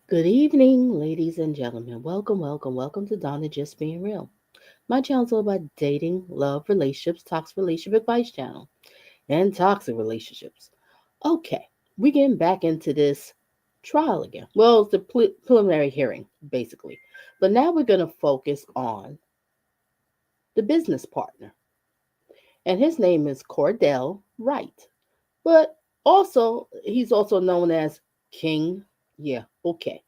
Good evening, ladies and gentlemen. Welcome to Donna Just Being Real. My channel's all about dating, love, relationships, toxic relationship advice channel, and toxic relationships. Okay, we're getting back into this trial again. Well, it's the preliminary hearing, basically. But now we're going to focus on the business partner. And his name is Cordell Wright. But he's also known as King. Yeah, okay.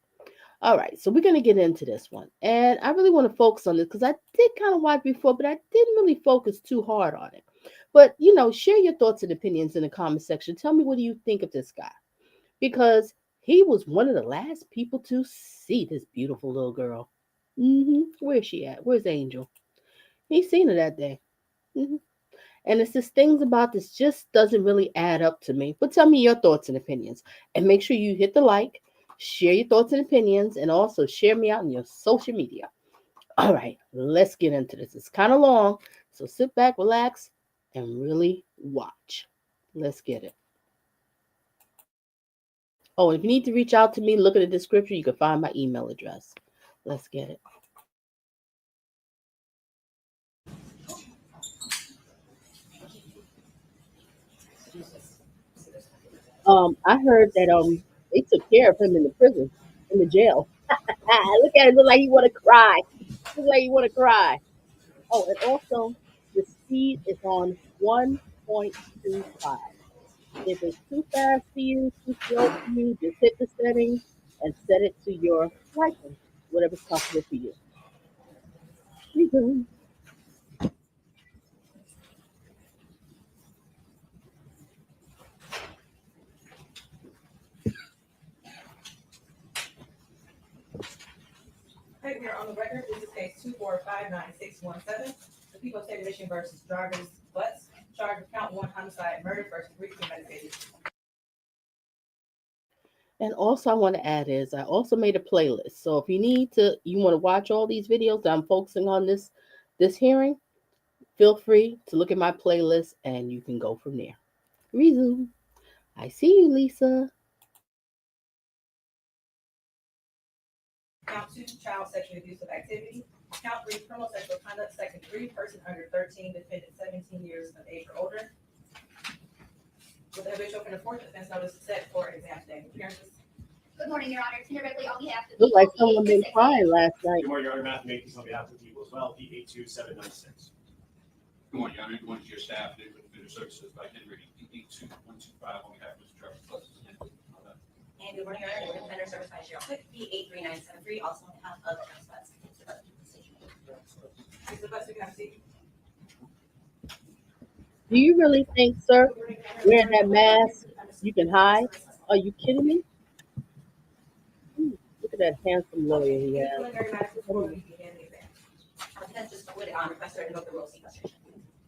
All right, so we're going to get into this one. And I really want to focus on this because I did kind of watch before, but I didn't really focus too hard on it. But, share your thoughts and opinions in the comment section. Tell me, what do you think of this guy? Because he was one of the last people to see this beautiful little girl. Where's she at? Where's Angel? He seen her that day. hmm And it's just things about this just doesn't really add up to me. But tell me your thoughts and opinions. And make sure you hit the like, share your thoughts and opinions, and also share me out on your social media. All right, let's get into this. It's kind of long, so sit back, relax, and really watch. Let's get it. Oh, if you need to reach out to me, look at the description. You can find my email address. Let's get it. I heard that they took care of him in the prison, in the jail. Look at it, look like you want to cry. Look like you want to cry. Oh, and also the speed is on 1.25. If it's too fast for you, too slow for you, just hit the settings and set it to your liking, whatever's comfortable for you. Mhm. Right here on the record, this is case 2459617. The People State Mission versus Jarvis Butts, charged with count one homicide, murder versus brief premeditated. And also, I want to add is I also made a playlist. So if you want to watch all these videos that I'm focusing on this hearing, feel free to look at my playlist and you can go from there. Resume. I see you, Lisa. Count two, child sexually abusive activity. Count three, criminal sexual conduct, second degree, person under 13, defendant 17 years of age or older. With the habitual offender fourth defense notice set for exam today. Appearances. Good morning, Your Honor. Tina Ripley on behalf of the Looked like people, someone been crying last night. Good morning, Your Honor. Matthew Makepeace on behalf of the people as well, P822796. Good morning, Your Honor. Good morning to your staff. Neighborhood Defender Services by Henry, P82125 on behalf of Mr. Jarvis Butts. And good morning, Your Honor. Neighborhood Defender Service by Cheryl Quick, P83973, also on behalf of Jarvis Butts. Mr. Butts, you can have a seat. Do you really think, sir, wearing that mask, you can hide? Are you kidding me? Look at that handsome lawyer he has. Preliminary matters before we begin the exam. Defense just would request her to invoke the rule of sequestration.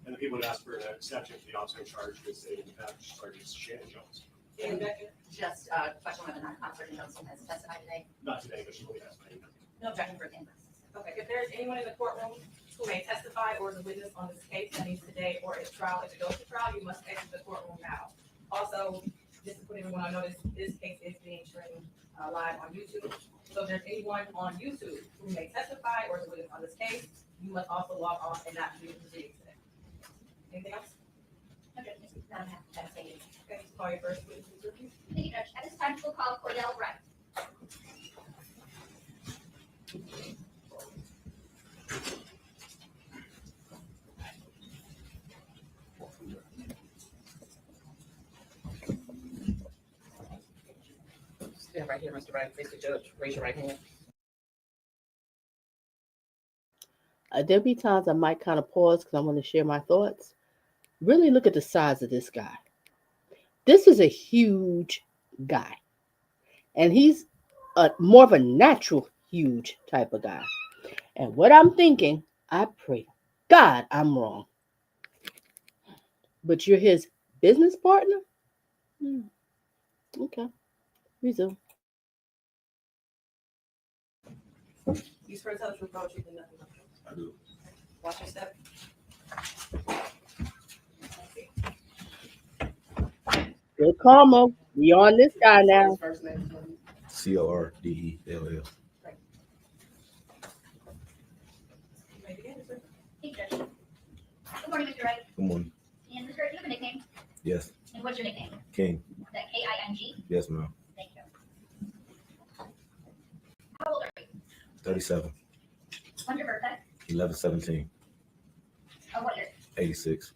And the people would ask for an exception to the officer in charge with stating that charges Shannon Jones. Any objection? Just question whether or not Sergeant Johnson has testified today. Not today, but she will be testifying. No objection for the purposes. Okay, if there is anyone in the courtroom who may testify or is a witness on this case that needs today or if trial, if it goes to trial, you must exit the courtroom now. Also, just to put everyone on notice, this case is being streamed live on YouTube. So if there's anyone on YouTube who may testify or is a witness on this case, you must also log on and not view the proceedings today. Anything else? Okay, not have to say anything. Okay, just call your first witness. Please. Thank you, Judge. At this time, we'll call Cordell Wright. Stand right here, Mr. Wright. Face the judge. Raise your right hand. There'll be times I might kind of pause because I want to share my thoughts. Really look at the size of this guy. This is a huge guy. And he's more of a natural huge type of guy. And what I'm thinking, I pray God I'm wrong. But you're his business partner? Okay. Resume. You swear to tell the truth, the whole truth, and nothing but the truth. I do. Watch your step. Good karma. We on this guy now. First name. Cordell. You may begin, sir. Thank you, Judge. Good morning, Mr. Wright. Good morning. And Mr. Wright, do you have a nickname? Yes. And what's your nickname? King. Is that King? Yes, ma'am. Thank you. How old are you? 37. When's your birthday? 11/17. What year? 86.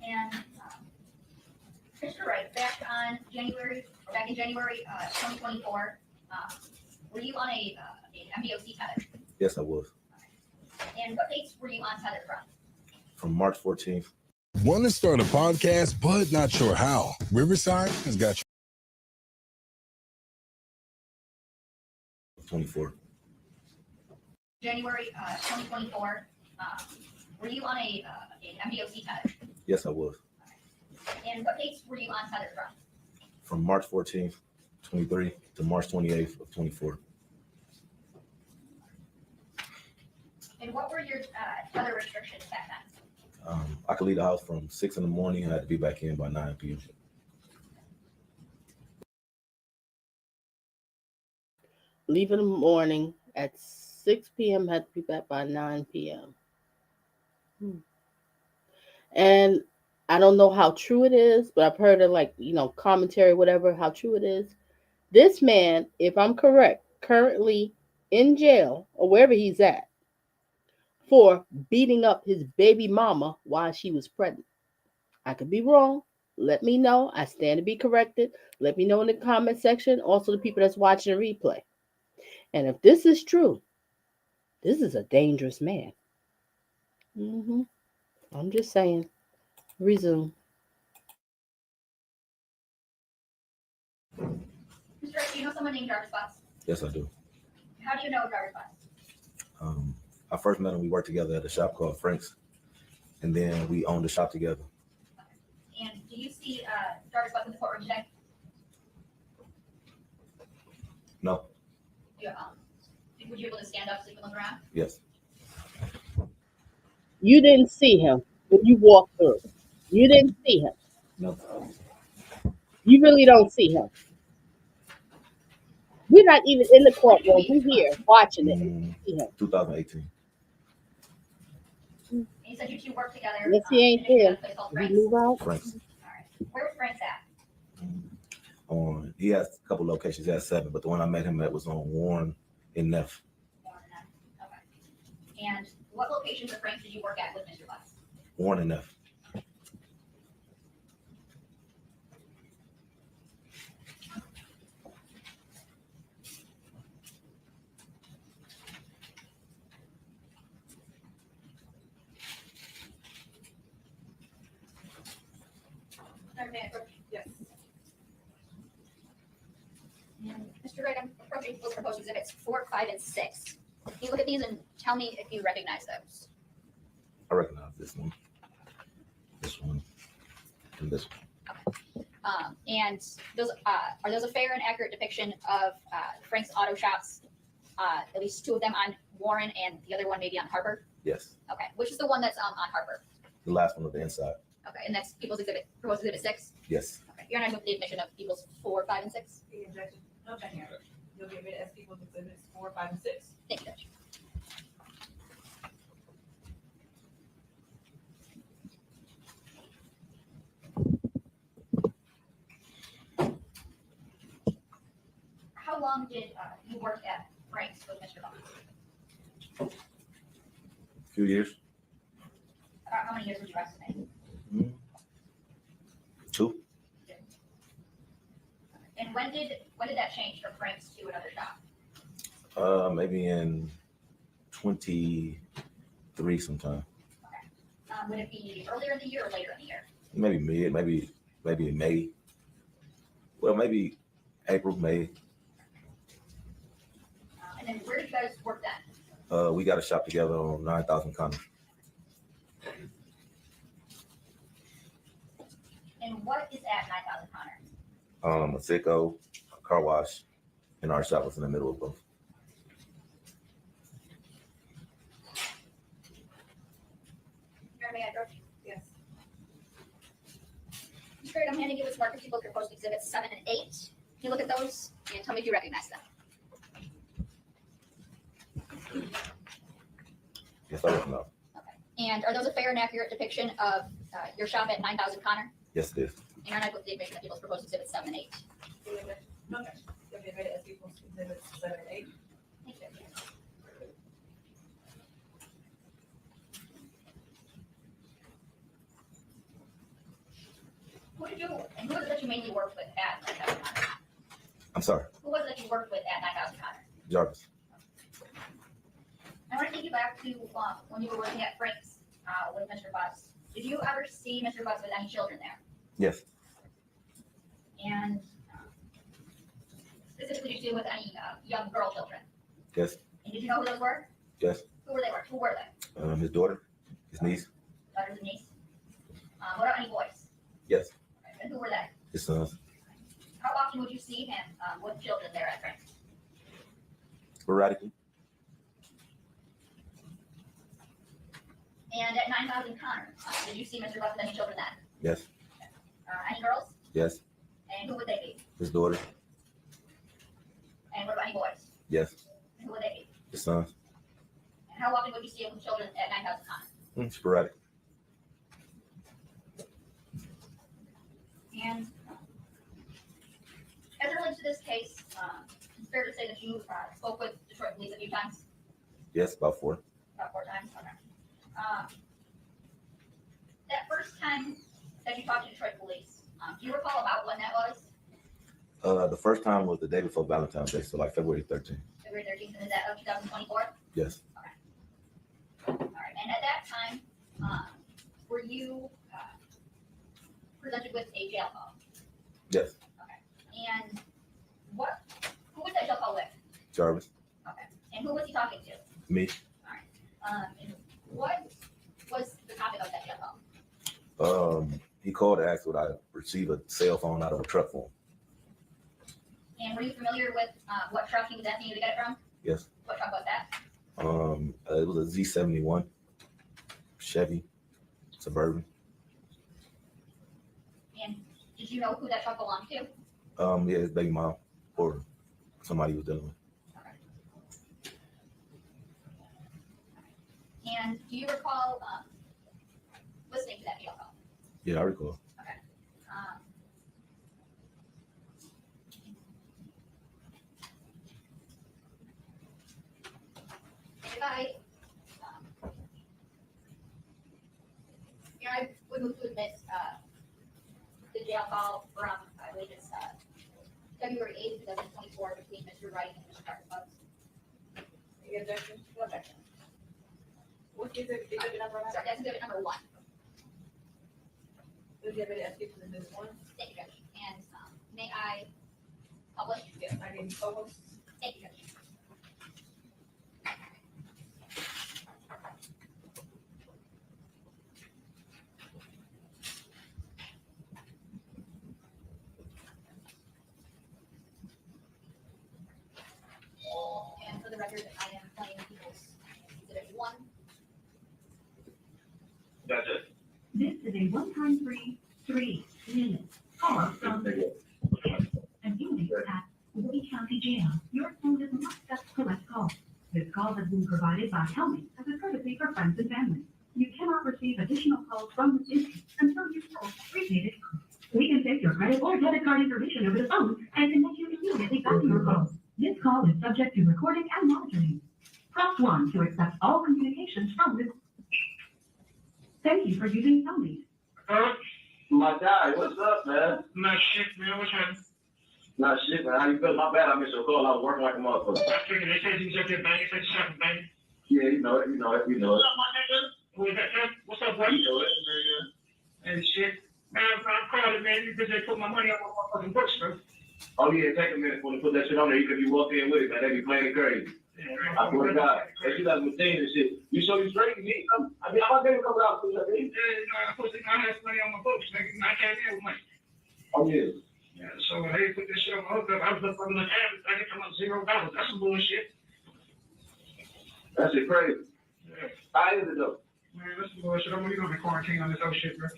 And Mr. Wright, back in January 2024, were you on a MBOC tether? Yes, I was. And what dates were you on tether from? From March 14th. Want to start a podcast, but not sure how? Riverside has got you. 24. January 2024, were you on a MBOC tether? Yes, I was. And what dates were you on tether From March 14th, 23 to March 28th of 24. And what were your tether restrictions back then? I could leave the house from 6 in the morning. I had to be back in by 9 p.m. Leave in the morning at 6 p.m. Had to be back by 9 p.m. And I don't know how true it is, but I've heard of commentary, whatever, how true it is. This man, if I'm correct, currently in jail or wherever he's at for beating up his baby mama while she was pregnant. I could be wrong. Let me know. I stand to be corrected. Let me know in the comment section. Also, the people that's watching the replay. And if this is true, this is a dangerous man. I'm just saying. Resume. Mr. Wright, do you know someone named Jarvis Butts? Yes, I do. How do you know Jarvis Butts? I first met him. We worked together at a shop called Frank's, and then we owned the shop together. And do you see Jarvis Butts in the courtroom today? No. Would you be able to stand up so you can look around? Yes. You didn't see him when you walked through. You didn't see him. No. You really don't see him. We're not even in the courtroom. We're here watching it. See him. 2018. And you said you two worked together. Yes, he ain't in a there. place called Did Frank's. he move out? Frank's. All right. Where was Frank's at? He has a couple locations. He has 7, but the one I met him at was on Warren in Neff. Okay. And what locations of Frank's did you work at with Mr. Butts? Warren and Neff. Yes. Mr. Wright, I'm approaching those proposed exhibits 4, 5, and 6. Can you look at these and tell me if you recognize those? I recognize this one, and this one. And those are those a fair and accurate depiction of Frank's auto shops? At least 2 of them on Warren and the other one maybe on Harper. Yes. Okay, which is the one that's on Harper? The last one on the inside. Okay, and that's People's Exhibit, proposed exhibit 6. Yes. Okay, you're not with the admission of People's 4, 5, and 6. The objection. No objection. You'll give it as people's exhibits 4, 5, and 6. Thank you, Judge. How long did you work at Frank's with Mr. Butts? A few years. How many years would you estimate? 2. And when did that change from Frank's to another shop? Maybe in 23 sometime. Would it be earlier in the year or later in the year? Maybe mid, maybe in May. Well, maybe April, May. And then where did you guys work then? We got a shop together on 9,000 Connor. And what is at 9,000 Connor? A Sicko, a car wash, and our shop was in the middle of both. Your name, address? Yes. Magistrate, I'm handing you this marker book, your post exhibits 7 and 8. Can you look at those and tell me if you recognize them? Yes, I recognize. And are those a fair and accurate depiction of your shop at 9000 Connor? Yes, it is. And are not with the admission that people's proposed exhibits 7 and 8? Okay. You'll be admitted as people's exhibits 7 and 8. Thank you. Who did you, and who was it that you mainly worked with at 9000 Connor? I'm sorry, Who was it that you worked with at 9000 Connor? Jarvis. I want to take you back to when you were working at Frank's with Mr. Butts. Did you ever see Mr. Butts with any children there? Yes, And specifically, did you deal with any young girl children? yes, And did you know who those were? yes. Who were they? Who were they? His daughter, his niece, Daughters and niece. What about any boys? yes. And who were they? His sons. How often would you see him with children there at Frank's? Sporadically, And at 9000 Connor, did you see Mr. Butts with any children then? yes, Any girls? yes. And who would they be? His daughter, And what about any boys? yes. And who would they be? His sons. And how often would you see him with children at 9000 Connor? Sporadic. And as it relates to this case, it's fair to say that you spoke with Detroit police a few times, Yes, about 4. about 4 times. Okay. That first time that you talked to Detroit police, do you recall about when that was? The first time was the day before Valentine's Day, so like February 13th. February 13th, and is that of 2024? Yes, All right. And at that time, were you presented with a jail call? yes. And who was that jail call with? Jarvis, And who was he talking to? me. And what was the topic of that jail call? He called to ask would I receive a cell phone out of a truck for him. And were you familiar with what truck he was asking you to get it from? Yes. What truck was that? It was a Z71 Chevy Suburban. And did you know who that truck belonged to? Yeah, his baby mom or somebody he was dealing with. And do you recall listening to that jail call? Yeah, I recall. I would move to admit the jail call from, I believe it's February 8th, 2024, between Mr. Wright and Mr. Jarvis Butts. Any objection? No objection. What's the exhibit number on that? Sorry, that's exhibit number 1. You'll be admitted as people's exhibit 1. Thank you, Judge. And may I publish? Yes, I didn't co-host. Thank you, Judge. And for the record, I am playing people's exhibit 1. That's it. This is a one-time free 3-minute call from an inmate at Lee County Jail. Your phone is not set to collect calls. This call has been provided by Helmy as a courtesy for friends and family. You cannot receive additional calls from this inmate until you fill prepaid. We can take your credit or debit card information over the phone and connect you immediately back to your calls. This call is subject to recording and monitoring. Press 1 to accept all communications from this. Thank you for using Helmy. My guy, what's up, man? Not shit, man. What's happening? Not shit, man. How you feel? My bad, I missed your call. I was working like a motherfucker. I figured they said you was up there banging, said you something banging. Yeah, you know it. What's up, my nigga? What's up, boy? You know it. And shit. Man, I'm calling, man. You bitch, they put my money on my fucking books, bro. Oh, yeah, take a minute when they put that shit on there. You could be walking in with it, man. They be playing it crazy. Yeah, I swear to God. They shoot out machines and shit. You show you straight, you need some. I mean, I'm going to come out to that, Yeah, you know, I'm supposed to have money on my books, nigga. I can't deal with money. Oh, yeah. Yeah, so they put this shit on my hookup. I was looking for the average. I can come up $0. That's some bullshit. That shit crazy. Yeah. How is it, though? Man, that's some bullshit. I'm really gonna be quarantined on this whole shit, bro.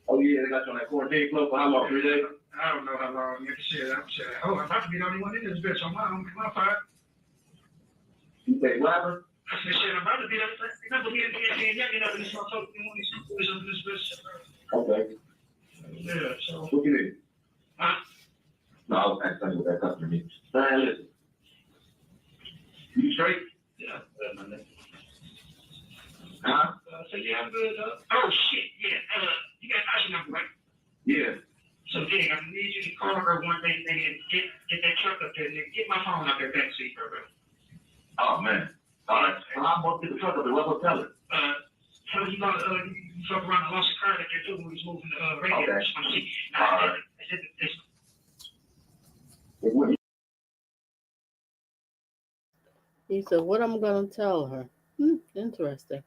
Oh, yeah, they got you on that quarantine club for how long, 3 days? I don't know how long. Like I said, oh, I'm about to be the only one in this bitch. I'm fine. You say, what happened? I said, shit, I'm about to be the first. Remember, me and you know, this one talking to these boys on this bitch. Okay. Yeah, so. What you need? Huh? No, I was asking what that customer needs. Man, listen. You straight? Yeah, Huh? so yeah, I'm good. Oh shit, yeah. You got Tasha number, right? Yeah. So Dig, I need you to call her one day and get that truck up there, nigga. Get my phone out there back seat, bro. Oh, man. All right. Well, I'm going to get the truck up there. What will tell her? So you gonna you fuck around and lost a car that you're doing when he's moving the radio. Okay. Just wanna see. All right. He said, what I'm going to tell her. Interesting.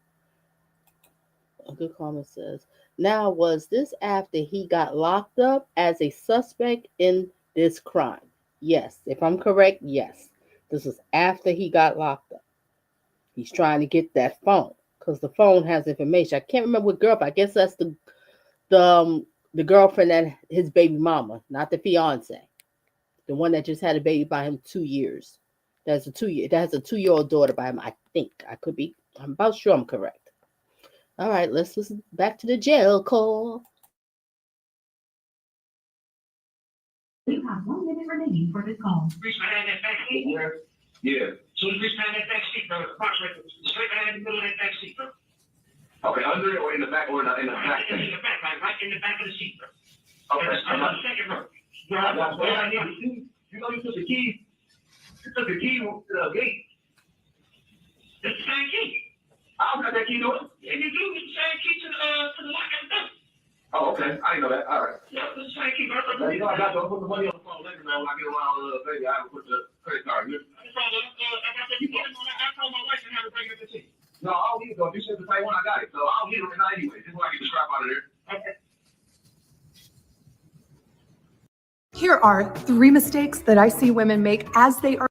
A good comment says, now, was this after he got locked up as a suspect in this crime? Yes. If I'm correct, yes. This was after he got locked up. He's trying to get that phone because the phone has information. I can't remember what girl, but I guess that's the girlfriend that his baby mama, not the fiance. The one that just had a baby by him 2 years. That has a 2-year-old daughter by him, I think. I'm about sure I'm correct. All right, let's listen back to the jail call. You have 1 minute remaining for this call. Reach behind that back seat. Yeah. So you reach behind that back seat, bro. Box right straight behind the middle of that back seat, bro. Okay, under it or in the back or in the back? In the back, right in the back of the seat, bro. Okay. I'm on the second row. You know you took the key. You took the key to the gate. It's the same key. I don't got that key to it. Yeah, you do. It's the same key to the lock and the door. Oh, okay. I didn't know that. All right. Yeah, it's the same key, bro. Now, you know I got to put the money on the phone later, man. When I get around, baby, I will put the credit card here. I call my wife and have her bring it to you. No, I don't need it though. You said the same one I got it, so I don't need it right now anyway. Just want to get the scrap out of there. Okay. Here are 3 mistakes that I see women make as they are.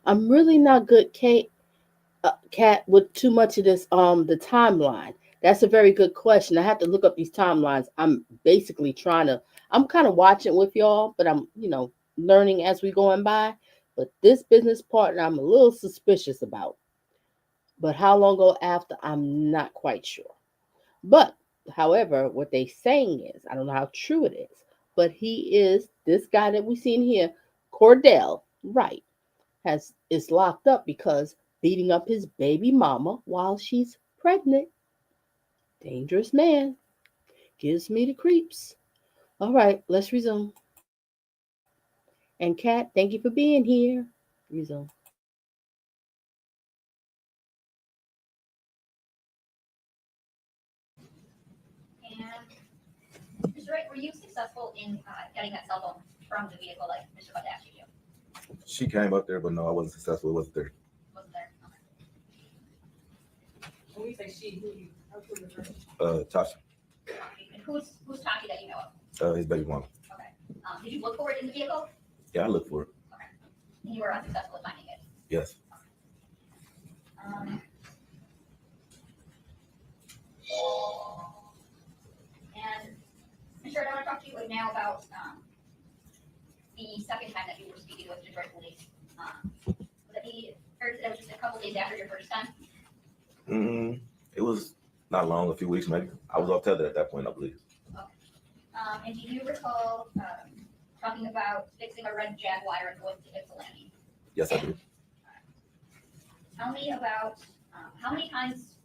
I'm really not good, Kat, with too much of this. The timeline. That's a very good question. I have to look up these timelines. I'm basically I'm kind of watching with y'all, but I'm, learning as we going by. But this business partner, I'm a little suspicious about. But how long ago after, I'm not quite sure. But, however, what they saying is, I don't know how true it is, but he is, this guy that we seen here, Cordell Wright, is locked up because beating up his baby mama while she's pregnant. Dangerous man. Gives me the creeps. All right, let's resume. And Kat, thank you for being here. Resume. And Mr. Wright, were you successful in getting that cell phone from the vehicle like Mr. Butts asked you to? She came up there, but no, I wasn't successful. It wasn't there. Wasn't there? Okay. When we say she, who you? Tasha, And who's Taki that you know of? his baby mama. Okay. Did you look for it in the vehicle? Yeah, I looked for it. Okay. And you were unsuccessful at finding it? Yes. And Mr. Wright, I want to talk to you right now about the second time that you were speaking with Detroit police. Was that was just a couple days after your first time? It was not long, a few weeks maybe. I was off tether at that point, I believe. Okay. And do you recall talking about fixing a red Jaguar and going to Ypsilanti? Yes, I do. Tell me about how many times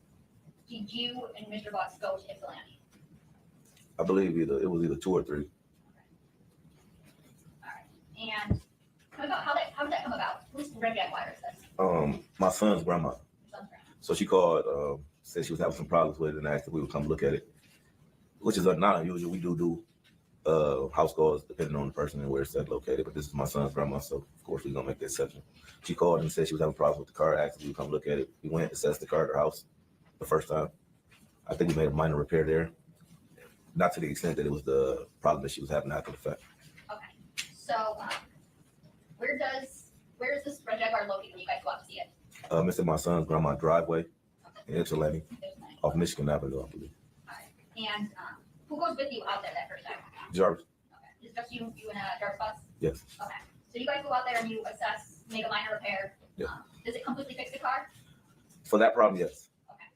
did you and Mr. Butts go to Ypsilanti? I believe it was either 2 or 3. All right. And how did that come about? Who's red Jaguar is this? My son's grandma. Your son's grandma. So she called, said she was having some problems with it, and asked if we would come look at it, which is not unusual. We do house calls depending on the person and where it's located. But this is my son's grandma, so of course we're gonna make the exception. She called and said she was having problems with the car. Asked if we would come look at it. We went, assessed the car at her house the first time. I think we made a minor repair there. not to the extent that it was the problem that she was having after the fact. Okay. So, where is this red Jaguar located when you guys go out to see it? Mr. My son's grandma driveway in Ypsilanti off Michigan Avenue, I believe. And who goes with you out there that first time? Jarvis? Okay. Is it just you and Jarvis Butts? Yes. Okay. So you guys go out there and you assess, make a minor repair. Yeah. Does it completely fix the car? For that problem, yes. Okay.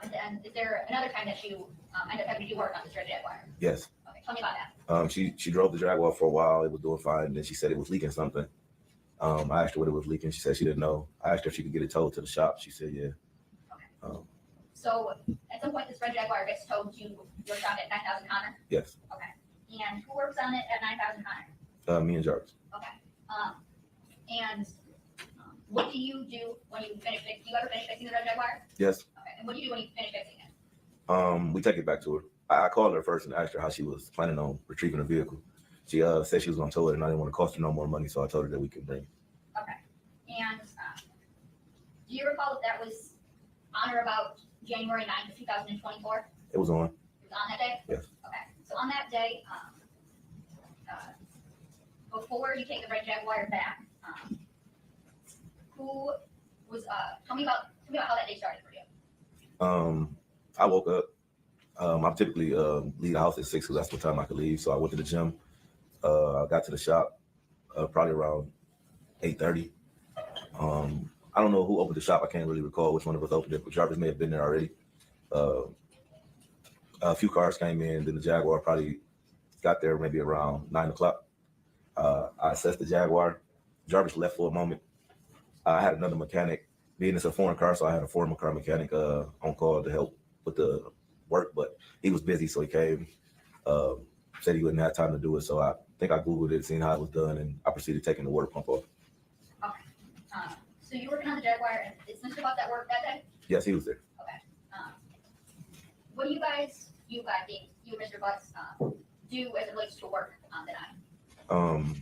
And then is there another time that you end up having to do work on this red Jaguar? Yes. Okay. Tell me about that. She drove the Jaguar for a while. It was doing fine. Then she said it was leaking something. I asked her what it was leaking. She said she didn't know. I asked her if she could get it towed to the shop. She said, yeah. Okay. So at some point, this red Jaguar gets towed to your shop at 9,000 Connor? Yes. Okay. And who works on it at 9,000 Connor? Me and Jarvis. Okay. And what do you do when you finish fixing? Do you ever finish fixing the red Jaguar? Yes. Okay. And what do you do when you finish fixing it? We take it back to her. I called her first and asked her how she was planning on retrieving the vehicle. She said she was going to tow it, and I didn't want to cost her no more money, so I told her that we could bring it. Okay. And do you recall if that was on or about January 9th of 2024? It was on. It was on that day? Yes. Okay. So on that day, before you take the red Jaguar back, who was, tell me about how that day started for you. I woke up. I typically leave the house at 6 because that's what time I could leave. So I went to the gym. I got to the shop probably around 8:30. I don't know who opened the shop. I can't really recall which one of us opened it, but Jarvis may have been there already. A few cars came in. Then the Jaguar probably got there maybe around 9 o'clock. I assessed the Jaguar. Jarvis left for a moment. I had another mechanic. Being it's a foreign car, so I had a foreign car mechanic on call to help with the work, but he was busy, so he came. Said he wouldn't have time to do it, so I think I Googled it, seen how it was done, and I proceeded taking the water pump off. Okay. So you're working on the Jaguar, and is Mr. Butt at work that day? Yes, he was there. Okay. What do you guys, you and Mr. Butts, do as it relates to work on the night?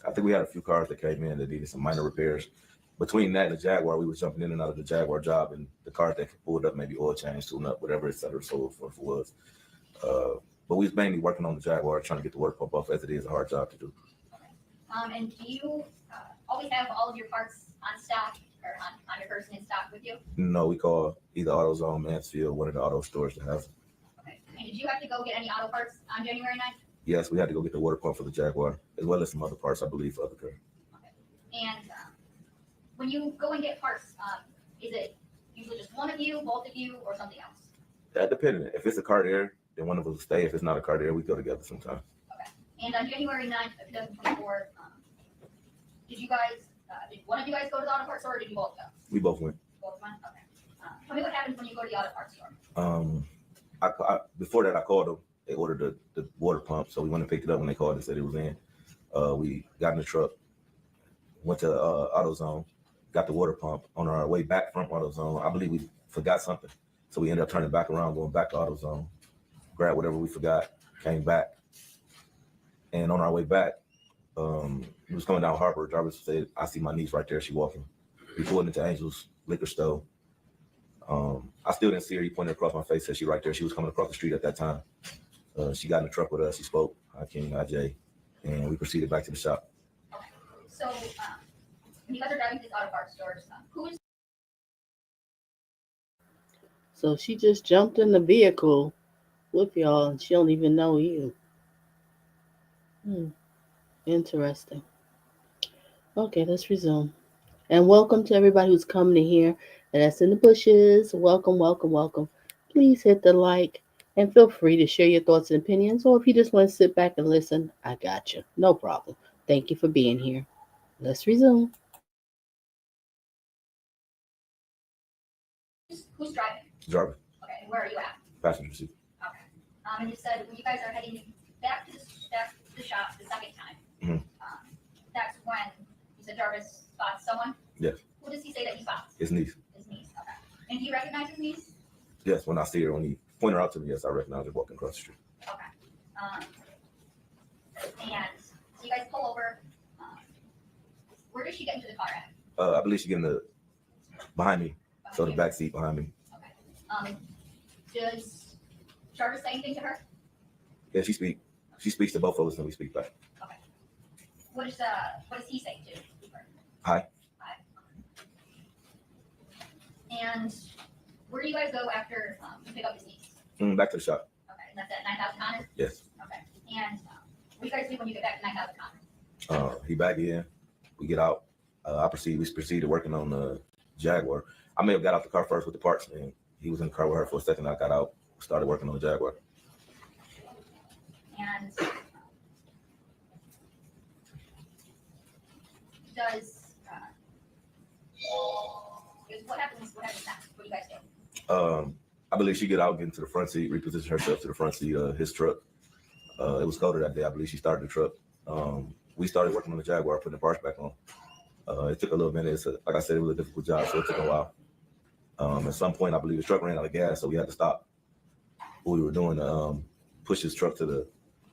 I think we had a few cars that came in that needed some minor repairs. Between that and the Jaguar, we were jumping in and out of the Jaguar job, and the cars that pulled up, maybe oil change, tune up, whatever, et cetera, so forth was. But we was mainly working on the Jaguar, trying to get the water pump off, as it is a hard job to do. Okay. And do you always have all of your parts on stock or on your person in stock with you? No, we call either AutoZone, Mansfield, one of the auto stores to have. Okay. And did you have to go get any auto parts on January 9th? Yes, we had to go get the water pump for the Jaguar, as well as some other parts, I believe, for other cars. Okay. And when you go and get parts, is it usually just one of you, both of you, or something else? That depending. If it's a car there, then one of us will stay. If it's not a car there, we go together sometimes. Okay. And on January 9th of 2024, did you guys, did one of you guys go to the auto parts store, or did you both go? We both went. Both went? Okay. Tell me what happens when you go to the auto parts store. Before that, I called them. They ordered the water pump, so we went and picked it up when they called and said it was in. We got in the truck, went to AutoZone, got the water pump. On our way back from AutoZone, I believe we forgot something, so we ended up turning back around, going back to AutoZone, grabbed whatever we forgot, came back, and on our way back, we was coming down Harbor. Jarvis said, "I see my niece right there. She walking." We pulled into Angel's liquor store. I still didn't see her. He pointed across my face, said she right there. She was coming across the street at that time. She got in the truck with us. She spoke, hi King, hi Jay, and we proceeded back to the shop. Okay. So when you guys are driving to these auto parts stores, who's So she just jumped in the vehicle with y'all, and she don't even know you. Interesting. Okay, let's resume. And welcome to everybody who's coming in here and that's in the bushes. Welcome, welcome, welcome. Please hit the like and feel free to share your thoughts and opinions. Or if you just want to sit back and listen, I got you. No problem. Thank you for being here. Let's resume. who's driving? Jarvis, Okay. And where are you at? passenger seat. Okay. And you said when you guys are heading back to the shop the second time, that's when you said Jarvis spots someone? Yes. Who does he say that he spots? His niece. His niece, okay. And do you recognize his niece? Yes, when I see her, when he pointed her out to me, yes, I recognize her walking across the street. Okay. And so you guys pull over. Where does she get into the car at? I believe she get in the behind me, so the back seat behind me. Okay. Does Jarvis say anything to her? Yeah, she speaks to both of us and we speak back. Okay. What does he say to her? Hi. Hi. And where do you guys go after you pick up his niece? Back to the shop. Okay, and that's at 9,000 Connor? Yes. Okay. And what do you guys do when you get back to 9,000 Connor? He back in. We get out. We proceeded working on the Jaguar. I may have got out the car first with the parts, and he was in the car with her for a second. I got out, started working on the Jaguar. And does what happens next? What do you guys do? I believe she get out, get into the front seat, reposition herself to the front seat of his truck. It was colder that day. I believe she started the truck. We started working on the Jaguar, putting the parts back on. It took a little minute. Like I said, it was a difficult job, so it took a while. At some point, I believe the truck ran out of gas, so we had to stop what we were doing to push his truck to the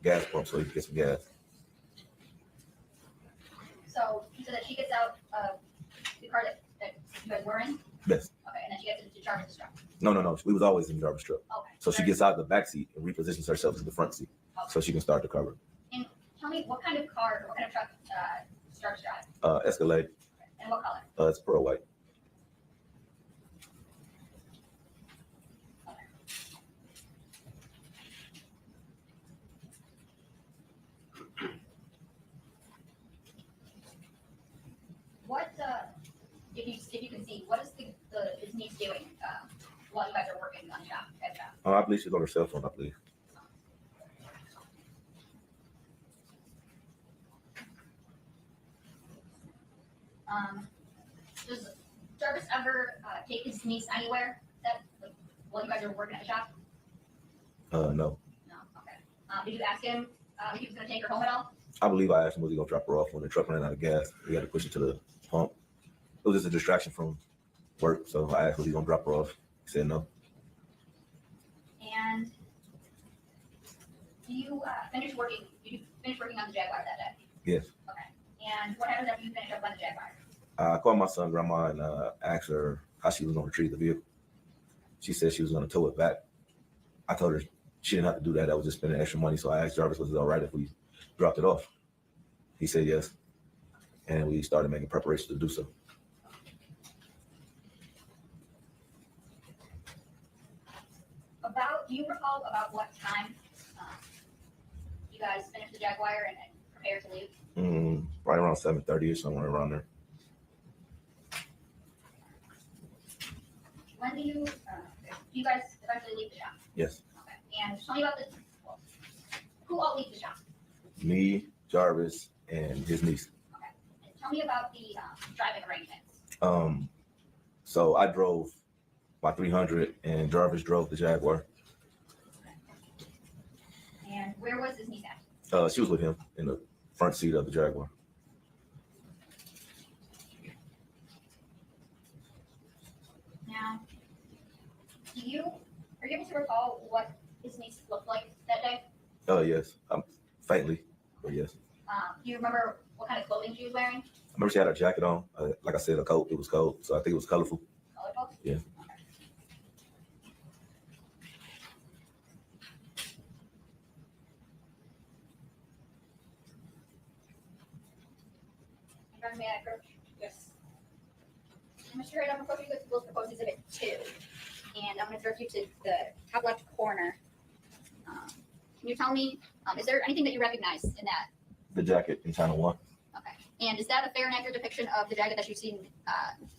gas pump so he could get some gas. So you said that she gets out of the car that you guys were in? Yes. Okay, and then she gets into Jarvis' truck? No. We was always in Jarvis' truck. Okay. So she gets out of the back seat and repositions herself to the front seat so she can start the cover. And tell me, what kind of car, what kind of truck Jarvis drives? Escalade. Okay. And what color? It's pearl white. What, if you can see, what is his niece doing while you guys are working on the shop? I believe she's on her cell phone, I believe. Does Jarvis ever take his niece anywhere while you guys are working at the shop? No. No, okay. Did you ask him if he was gonna take her home at all? I believe I asked him was he gonna drop her off when the truck ran out of gas. We had to push it to the pump. It was just a distraction from work, so I asked was he gonna drop her off. He said no. And did you finish working on the Jaguar that day? Yes. Okay. And what happens after you finish up on the Jaguar? I called my son grandma and asked her how she was gonna retrieve the vehicle. She said she was gonna tow it back. I told her she didn't have to do that. That was just spending extra money. So I asked Jarvis, was it all right if we dropped it off? He said yes. And we started making preparations to do so. Do you recall about what time you guys finished the Jaguar and prepared to leave? Right around 7:30 or somewhere around there. When do you guys eventually leave the shop? Yes. Okay. And tell me about who all leaves the shop? Me, Jarvis, and his niece. Okay. And tell me about the driving arrangements. So I drove my 300 and Jarvis drove the Jaguar. And where was his niece at? She was with him in the front seat of the Jaguar. Now, are you able to recall what his niece looked like that day? Yes. Faintly, but yes. Do you remember what kind of clothing she was wearing? I remember she had a jacket on. Like I said, a coat. It was cold, so I think it was colorful. Colorful? Yeah. May I approach? Yes. Mr. Wright, I'm approaching you with proposed exhibit 2, and I'm going to direct you to the top left corner. Can you tell me, is there anything that you recognize in that? The jacket in Channel 1. Okay. And is that a fair and accurate depiction of the jacket that you've seen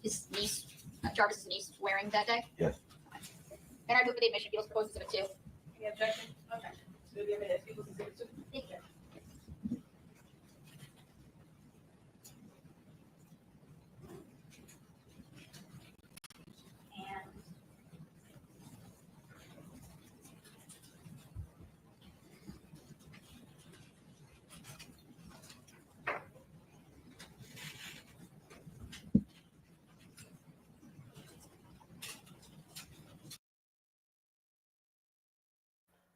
his niece, Jarvis's niece, wearing that day? Yes. Okay. And I move for the admission, People's proposed exhibit 2. Any objection? Okay. So we'll give it as people's exhibit 2. Thank you.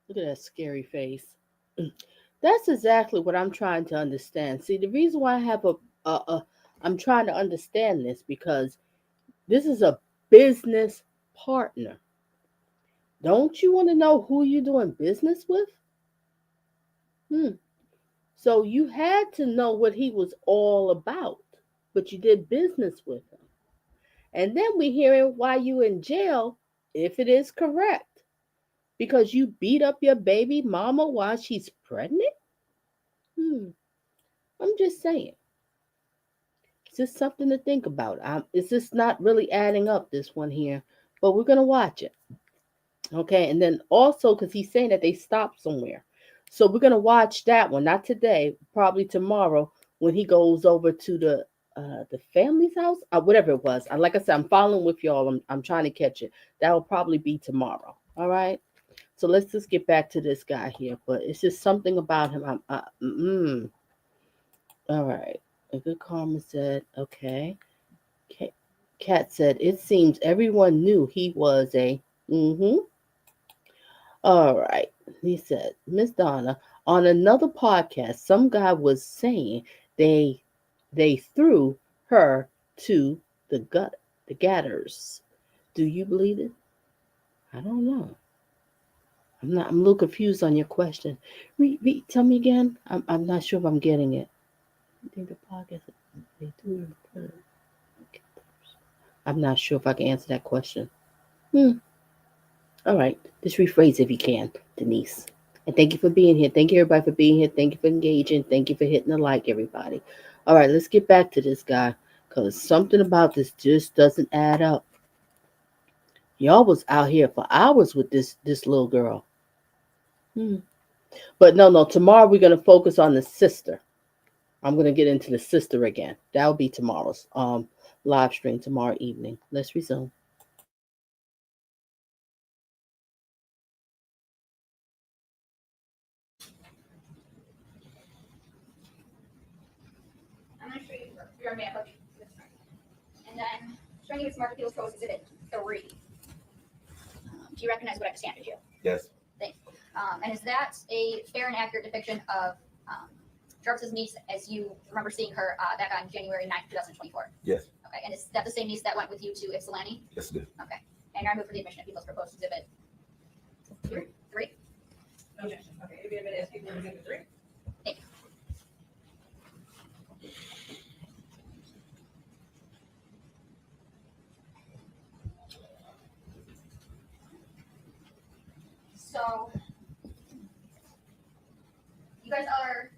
Look at that scary face. That's exactly what I'm trying to understand. See, the reason why I have I'm trying to understand this because this is a business partner. Don't you want to know who you're doing business with? Hmm. So you had to know what he was all about, but you did business with him. And then we hearing why you in jail, if it is correct, because you beat up your baby mama while she's pregnant. Hmm. I'm just saying. It's just something to think about. It's just not really adding up, this one here, but we're gonna watch it. Okay, and then also because he's saying that they stopped somewhere, so we're gonna watch that one. Not today, probably tomorrow when he goes over to the family's house, whatever it was. Like I said, I'm following with y'all. I'm trying to catch it. That will probably be tomorrow. All right. So let's just get back to this guy here. But it's just something about him. All right. A good karma said, okay. Cat said, it seems everyone knew he was a. Mm-hmm. All right. He said, Miss Donna, on another podcast, some guy was saying they they threw her to the gutters. Do you believe it? I don't know. I'm a little confused on your question. Tell me again. I'm not sure if I'm getting it. I think the podcast they threw her. I'm not sure if I can answer that question. Hmm. All right. Just rephrase if you can, Denise. And thank you for being here. Thank you, everybody, for being here. Thank you for engaging. Thank you for hitting the like, everybody. All right, let's get back to this guy because something about this just doesn't add up. Y'all was out here for hours with this little girl. Hmm. But no. Tomorrow we're gonna focus on the sister. I'm gonna get into the sister again. That'll be tomorrow's live stream tomorrow evening. Let's resume. I'm going to show you your map of this. And I'm showing you its Mark Appeals Code Exhibit 3. Do you recognize what I've stamped you? Yes. Thanks. And is that a fair and accurate depiction of Jarvis's niece as you remember seeing her back on January 9th, 2024? Yes. Okay. And is that the same niece that went with you to Ypsilanti? Yes, it is. Okay. And you're moved for the admission of People's Proposed Exhibit 3? Objection. Okay, it'll be a minute as people will give it 3. Thank you. So, you guys are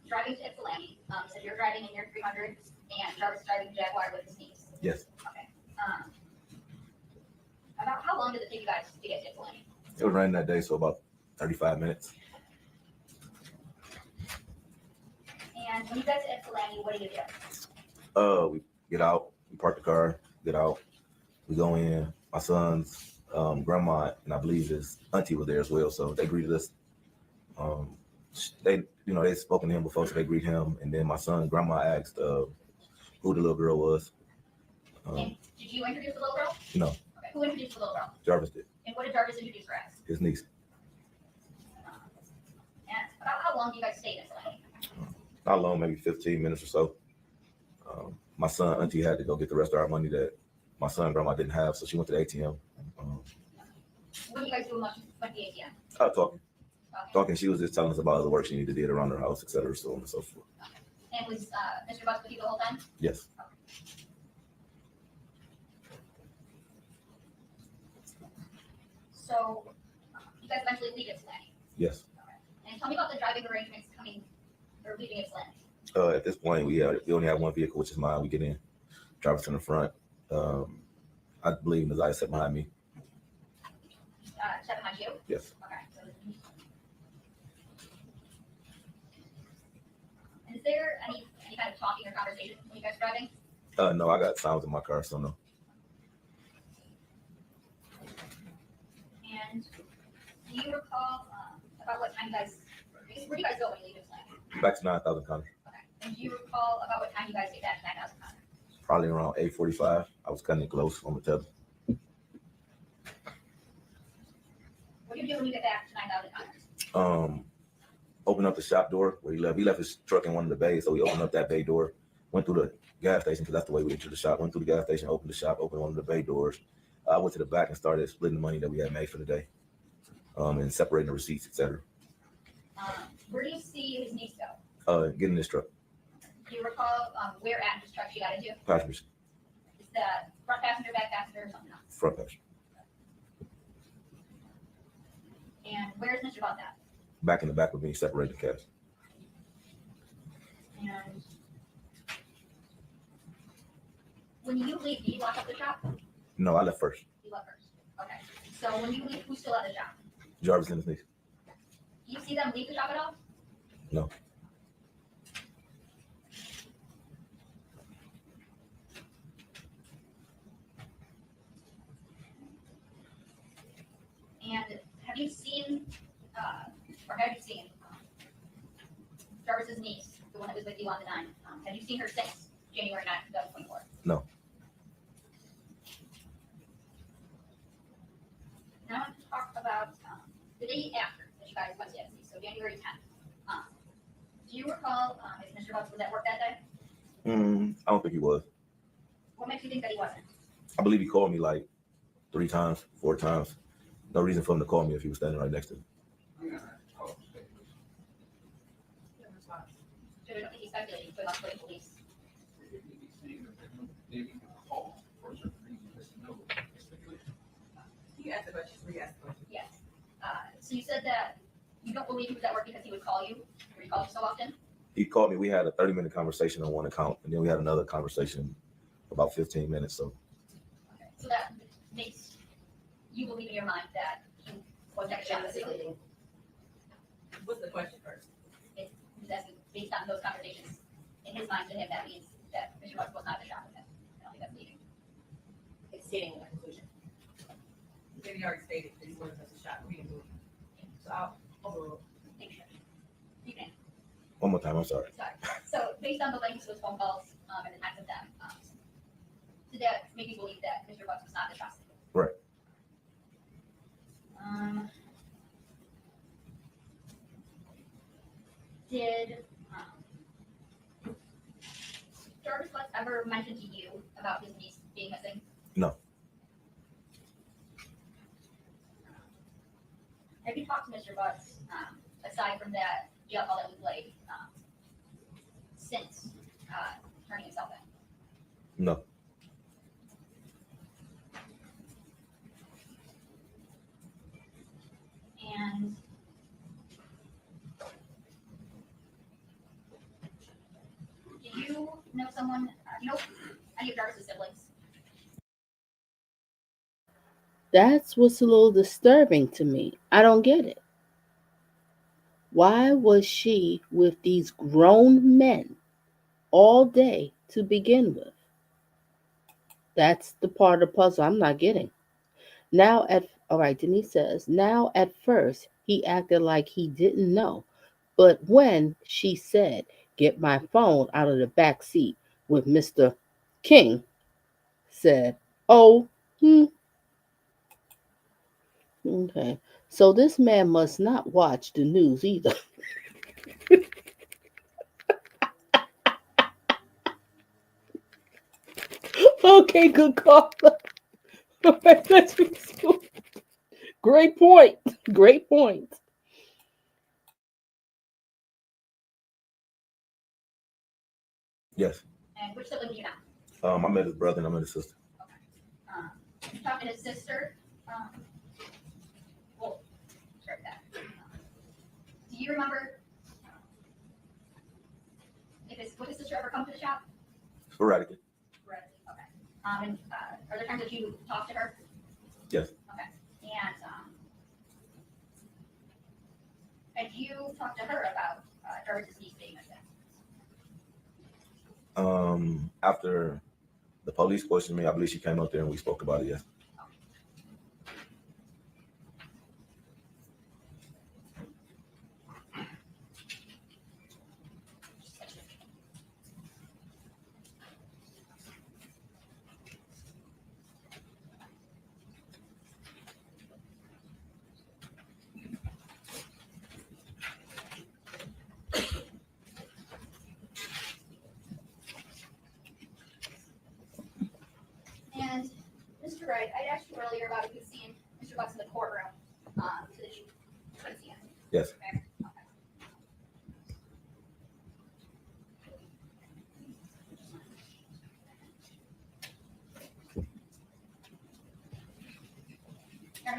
driving to Ypsilanti. So you're driving in your 300, and Jarvis is driving Jaguar with his niece. Yes. Okay. About how long did it take you guys to get to Ypsilanti? It was raining that day, so about 35 minutes. And when you get to Ypsilanti, what do you do? We get out, we park the car, get out, we go in. My son's grandma and I believe his auntie was there as well, so they greeted us. They spoken to him before, so they greet him. And then my son's grandma asked who the little girl was. Did you introduce the little girl? No. Okay. Who introduced the little girl? Jarvis did. And what did Jarvis introduce her as? His niece. And about how long do you guys stay in Ypsilanti? Not long, maybe 15 minutes or so. My son auntie had to go get the rest of our money that my son grandma didn't have, so she went to the ATM. What do you guys do when the ATM? Talking. She was just telling us about other work she needed to do around her house, etc., so on and so forth. And was Mr. Butts with you the whole time? Yes. So you guys eventually leave Ypsilanti? Yes. Okay. And tell me about the driving arrangements coming or leaving Ypsilanti. At this point, we only have one vehicle, which is mine. We get in, drive us in the front. I believe Nazaya sat behind me. Sat behind you? Yes. Okay. So, and is there any kind of talking or conversation when you guys are driving? No, I got sounds in my car, so no. And do you recall about what time you guys, where do you guys go when you leave Ypsilanti? Back to 9,000 Connor. Okay. And do you recall about what time you guys get back to 9,000 Connor? Probably around 8:45. I was cutting it close on the tether. What do you do when you get back to 9,000 Connor? Open up the shop door where he left. He left his truck in one of the bays, so we opened up that bay door. Went through the gas station because that's the way we entered the shop. Went through the gas station, opened the shop, opened one of the bay doors. I went to the back and started splitting the money that we had made for the day, and separating the receipts, etc. Where do you see his niece go? Get in this truck. Do you recall where at his truck she got into? Passenger. Is that front passenger, back passenger, or something else? Front passenger. And where's Mr. Butts at? Back in the back with me, separating the cabs. And when you leave, do you lock up the shop? No, I left first. You left first. Okay. So when you leave, who's still at the shop? Jarvis and his niece. Do you see them leave the shop at all? No. And have you seen Jarvis's niece, the one that was with you on the 9th? Have you seen her since January 9th, 2024? No. Now I want to talk about the day after that you guys went to NC, so January 10th. Do you recall if Mr. Butts was at work that day? I don't think he was. What makes you think that he wasn't? I believe he called me like 3 times, 4 times. No reason for him to call me if he was standing right next to me. So I don't think he's speculating, so not putting police. You asked the question, re-asked the question. Yes. So you said that you don't believe he was at work because he would call you, or he called you so often? He called me. We had a 30-minute conversation on one account, and then we had another conversation about 15 minutes. So Okay. So that makes you believe in your mind that he was at the shop. What's the question first? He's asking, based on those conversations, in his mind to him, that means that Mr. Butts was not at the shop with him. I don't think that's leading. It's stating a conclusion. Maybe you already stated that he wasn't at the shop, we didn't do it. So I'll overrule. Thank you. You can. one more time, I'm sorry. Sorry. So based on the length of those phone calls and the times of them, did that make you believe that Mr. Butts was not at the shop? Right. Did Jarvis Butts ever mention to you about his niece being missing? No. Have you talked to Mr. Butts, aside from that jail call that was laid, since turning himself in? No. And do you know someone, do you know any of Jarvis's siblings? That's what's a little disturbing to me. I don't get it. Why was she with these grown men all day to begin with? That's the part of the puzzle I'm not getting. All right, Denise says, now at first he acted like he didn't know. But when she said, get my phone out of the back seat with Mr. King, said, oh, okay. So this man must not watch the news either. Okay, good call. All right, let's go. Great point. Great point. Yes. And which sibling do you know? I met his brother and I met his sister. You talked to his sister. Well, start with that. Do you remember would his sister ever come to the shop? Sporadically. Right. Okay. And are there times that you talk to her? Yes. Okay. And have you talked to her about Jarvis's niece being missing? After the police questioned me, I believe she came up there and we spoke about it. Yes. And Mr. Wright, I asked you earlier about if you've seen Mr. Butts in the courtroom, so that you couldn't see him. Yes. Okay.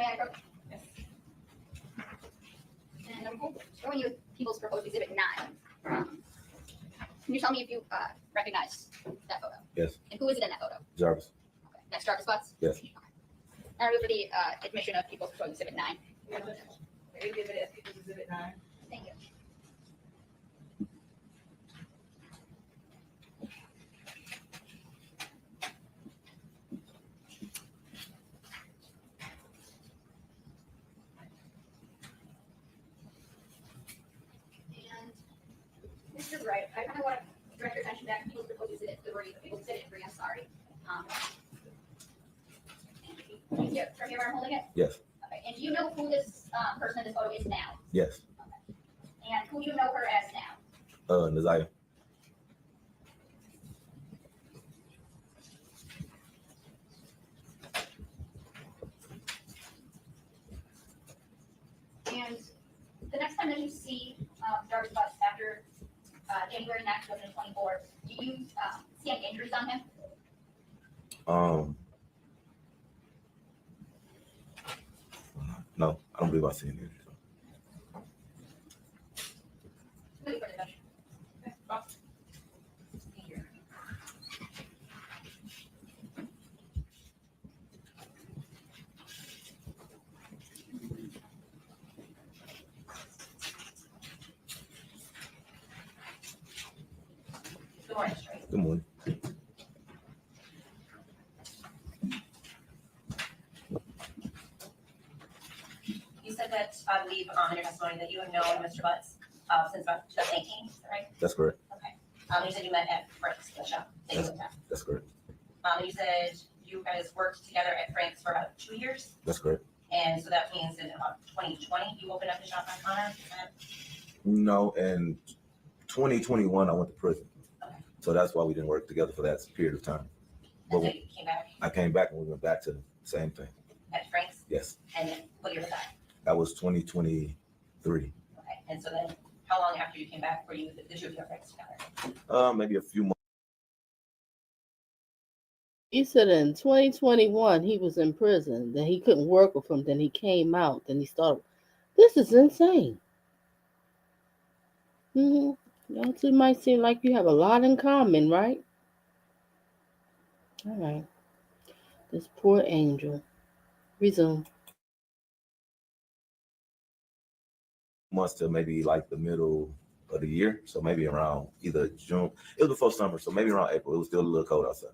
may I approach? Yes. And I'm showing you People's Proposed Exhibit 9. Can you tell me if you recognize that photo? Yes. And who is it in that photo? Jarvis. Okay. That's Jarvis Butts? Yes. Okay. And I move for the admission of People's Proposed Exhibit 9. Exhibit as People's Exhibit 9. Thank you. And Mr. Wright, I kind of want to direct your attention back to People's Proposed Exhibit 3, People's Exhibit 3, I'm sorry. Can you see it from here where I'm holding it? Yes. Okay. And do you know who this person in this photo is now? Yes. Okay. And who do you know her as now? Nazaya. And the next time that you see Jarvis Butts after January 9th, 2024, do you see any injuries on him? No, I don't believe I see any injuries. Really for the judge. Good morning, Sherry. Good morning. You said that, I believe, in your testimony that you have known Mr. Butts since about 2018, is that right? That's correct. Okay. You said you met at Frank's, the shop that you worked at. That's correct. You said you guys worked together at Frank's for about 2 years, That's correct. and so that means in about 2020, you opened up the shop on Connor, is that? No, in 2021, I went to prison. Okay. So that's why we didn't work together for that period of time. And But so you came back I came back and we went back to the same thing. at Frank's, Yes. and then what year was that? That was 2023. Okay, and so then how long after you came back were you, the two of you at Frank's together? Maybe a few months. He said in 2021 he was in prison, then he couldn't work with him, then he came out, then he started. This is insane. Y'all two might seem like you have a lot in common, right? All right. This poor angel. Resume. Months to maybe like the middle of the year. So maybe around either June. It was before summer, so maybe around April. It was still a little cold outside.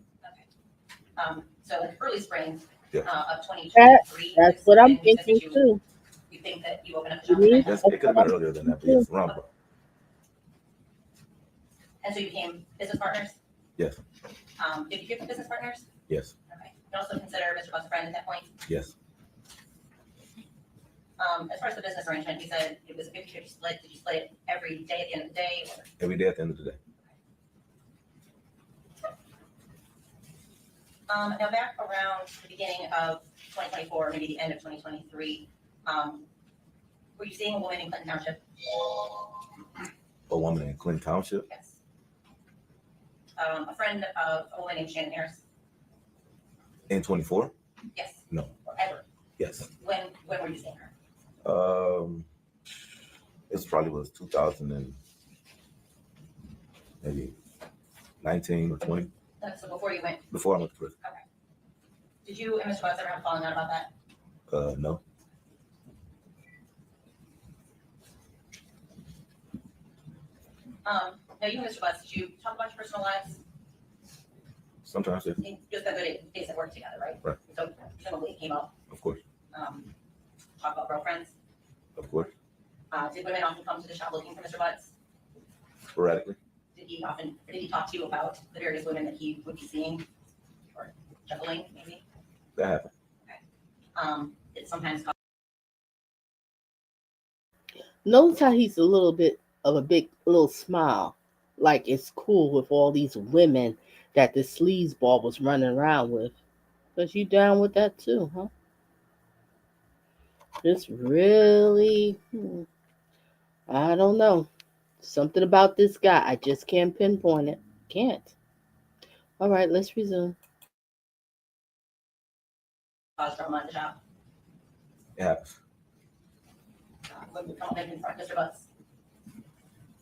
So like early spring Yeah. of 2023. That's what I'm thinking too. You think that you opened up the shop? Mhm. Yes, it could have been earlier than that, but yes, around. And so you became business partners? Yes. Did you become business partners? Yes. Okay. You also consider Mr. Butts a friend at that point? Yes. As far as the business arrangement, you said it was a 50-50 split. Did you split it every day at the end of the day? Or? Every day at the end of the day. Now back around the beginning of 2024, maybe the end of 2023, were you seeing a woman in Clinton Township? A woman in Clinton Township? Yes. A friend of a woman named Shannon Harris? In 24? Yes. No. Or ever? Yes. When were you seeing her? It probably was 2000 and maybe 19 or 20. So before you went? Before I went to prison. Okay. Did you and Mr. Butts ever have a falling out about that? No. Now you and Mr. Butts, did you talk about your personal lives? Sometimes, yeah. You just got good days at work together, right? Right. So presumably it came up. Of course. Talk about girlfriends. Of course. Did women often come to the shop looking for Mr. Butts? Sporadically. Did he talk to you about the various women that he would be seeing or juggling maybe? That happened. It sometimes causes Notice how he's a little bit of a big little smile, like it's cool with all these women that the sleazeball was running around with. Cause you down with that too, huh? Just really, I don't know. Something about this guy, I just can't pinpoint it. Can't. All right, let's resume. drama in the shop. It happens. When we come up and confront Mr. Butts,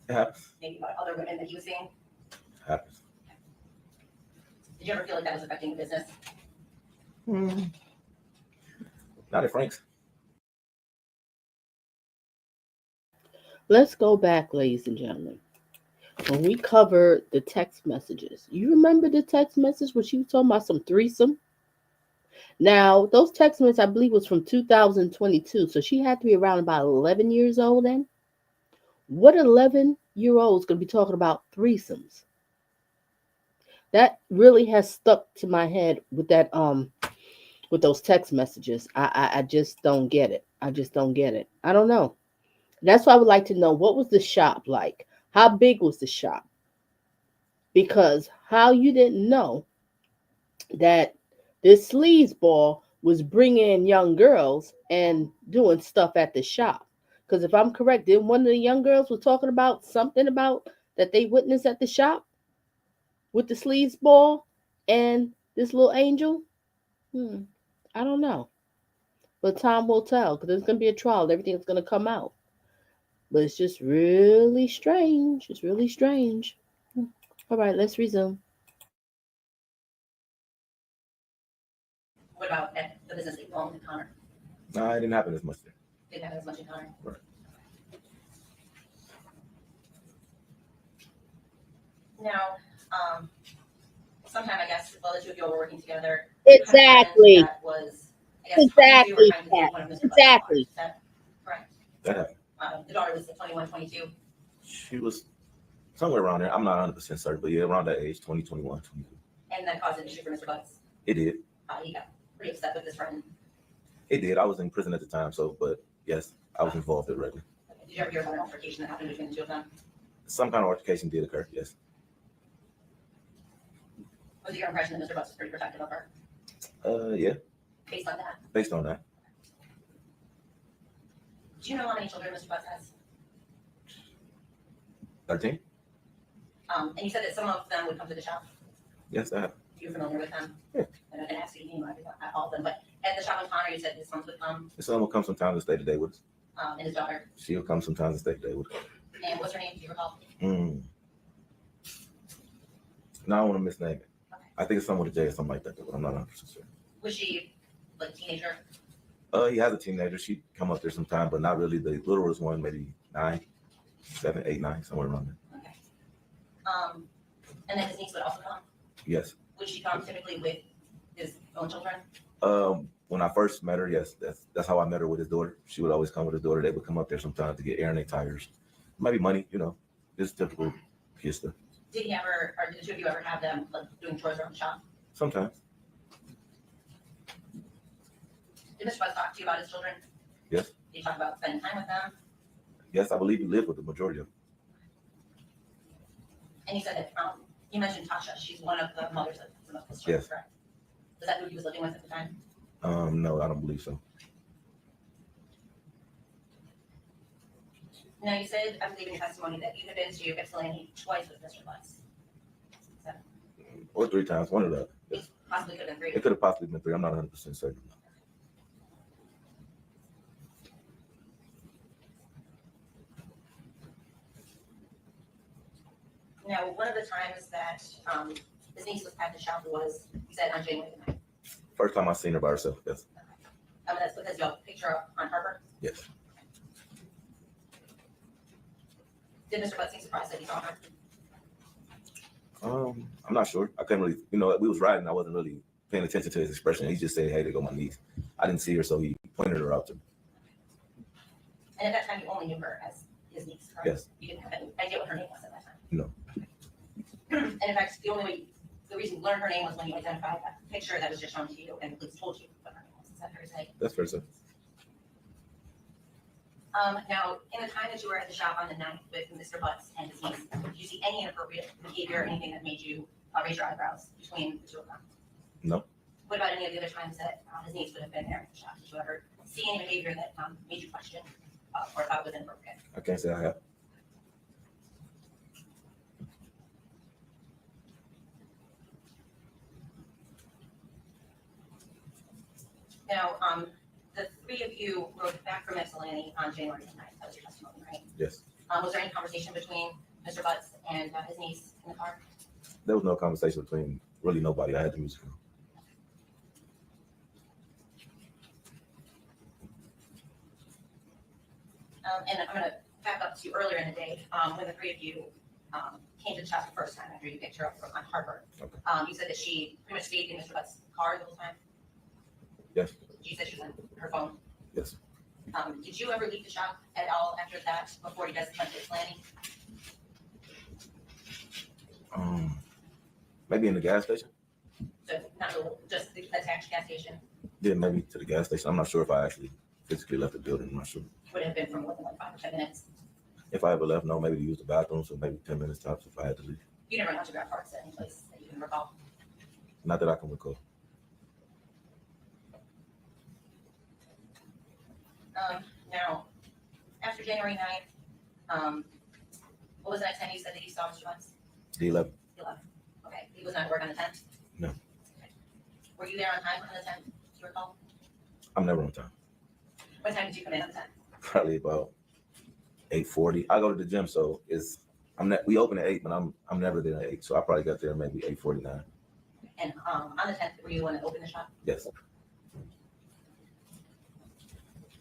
It happens. maybe about other women that he was seeing? It happens. Did you ever feel like that was affecting the business? Not at Frank's. Let's go back, ladies and gentlemen. When we covered the text messages, you remember the text message when she was talking about some threesome? Now, those text messages, I believe, was from 2022, so she had to be around about 11 years old then. What 11-year-old is going to be talking about threesomes? That really has stuck to my head with that with those text messages. I just don't get it. I just don't get it. I don't know. That's why I would like to know, what was the shop like? How big was the shop? Because how you didn't know that this sleazeball was bringing in young girls and doing stuff at the shop? Because if I'm correct, then one of the young girls was talking about something about that they witnessed at the shop with the sleazeball and this little angel. I don't know. But time will tell, because there's going to be a trial. Everything's going to come out. But it's just really strange. It's really strange. All right, let's resume. What about at the business that you owned in Connor? No, it didn't happen as much there. Didn't happen as much in Connor? Right. Now, sometime I guess while the two of you were working together, Exactly. that was, I guess, Exactly. trying to take one of Mr. Butts' Exactly. cars. Is that correct? That happened. The daughter was 21, 22. She was somewhere around there. I'm not 100% certain, but yeah, around that age, 20, 21, 22. And that caused an issue for Mr. Butts. It did. He got pretty upset with his friend. It did. I was in prison at the time, so, but yes, I was involved directly. Did you ever hear about an altercation that happened between the two of them? Some kind of altercation did occur, yes. Was it your impression that Mr. Butts was pretty protective of her? Yeah, Based on that? based on that. Do you know how many children Mr. Butts has? 13? And you said that some of them would come to the shop. Yes, I have. You're familiar with them? Yeah. And I didn't ask you to name all of them, but at the shop in Connor, you said his sons would come, His son will come sometimes and stay today with us. and his daughter. She'll come sometimes and stay today with us. And what's her name? Do you recall? No, I don't want to misname it. Okay. I think it's someone with a J or something like that, but I'm not 100% sure. Was she like a teenager? He has a teenager. She'd come up there sometime, but not really. The littlest one, maybe 9, 7, 8, 9, somewhere around there. Okay. And then his niece would also come? Yes. Would she come typically with his own children? When I first met her, yes, that's how I met her with his daughter. She would always come with his daughter. They would come up there sometimes to get air in their tires. Maybe money, just typical kid stuff. Did he ever, or did the two of you ever have them like doing chores around the shop? Sometimes. Did Mr. Butts talk to you about his children? Yes. Did you talk about spending time with them? Yes, I believe he lived with the majority of them. And you said that, you mentioned Tasha, she's one of the mothers of some of his children, Yes. correct? Was that who he was living with at the time? No, I don't believe so. Now, you said, I believe in your testimony, that you had been to Ypsilanti twice with Mr. Butts. Or 3 times, one of the. It possibly could have been 3. It could have possibly been 3. I'm not 100% certain. Now, one of the times that his niece was at the shop was, you said, on January the 9th. First time I seen her by herself, yes. That's because you have a picture up on Harper. Yes. Did Mr. Butts seem surprised that he saw her? I'm not sure. I couldn't really, we was riding. I wasn't really paying attention to his expression. He just said, "Hey, there go my niece." I didn't see her, so he pointed her out to me. And at that time, you only knew her as his niece, correct? Yes. You didn't have any idea what her name was at that time? No. And in fact, the reason you learned her name was when you identified that picture that was just shown to you, and the police told you what her name was. Is that fair to say? That's fair to say. Now, in the time that you were at the shop on the 9th with Mr. Butts and his niece, did you see any inappropriate behavior, anything that made you raise your eyebrows between the two of them? No. What about any of the other times that his niece would have been there at the shop? Did you ever see any behavior that made you question or thought was inappropriate? I can't say I have. Now, the three of you rode back from Ypsilanti on January 9th. That was your testimony, right? Yes. Was there any conversation between Mr. Butts and his niece in the car? There was no conversation between really nobody. I had the music on. And I'm gonna back up to earlier in the day, when the three of you came to the shop the first time after you picked her up from on Harbor. Okay. You said that she pretty much stayed in Mr. Butts' car the whole time? Yes. You said she was on her phone? Yes. Did you ever leave the shop at all after that, before you guys went to Ypsilanti? Maybe in the gas station. So not just the attached gas station? Yeah, maybe to the gas station. I'm not sure if I actually physically left the building. I'm not sure. Would it have been for more than like 5 or 10 minutes? If I ever left, no, maybe to use the bathroom, so maybe 10 minutes tops if I had to leave. You never went to grab parts at any place that you can recall? Not that I can recall. Now, after January 9th, what was the next time you said that you saw Mr. Butts? The 11th. The 11th. Okay, he was not at work on the 10th? No. Okay. Were you there on time on the 10th, do you recall? I'm never on time. What time did you come in on the 10th? Probably about 8:40. I go to the gym, so we open at 8, but I'm never there at 8, so I probably got there maybe 8:49. And on the 10th, were you the one that opened the shop? Yes.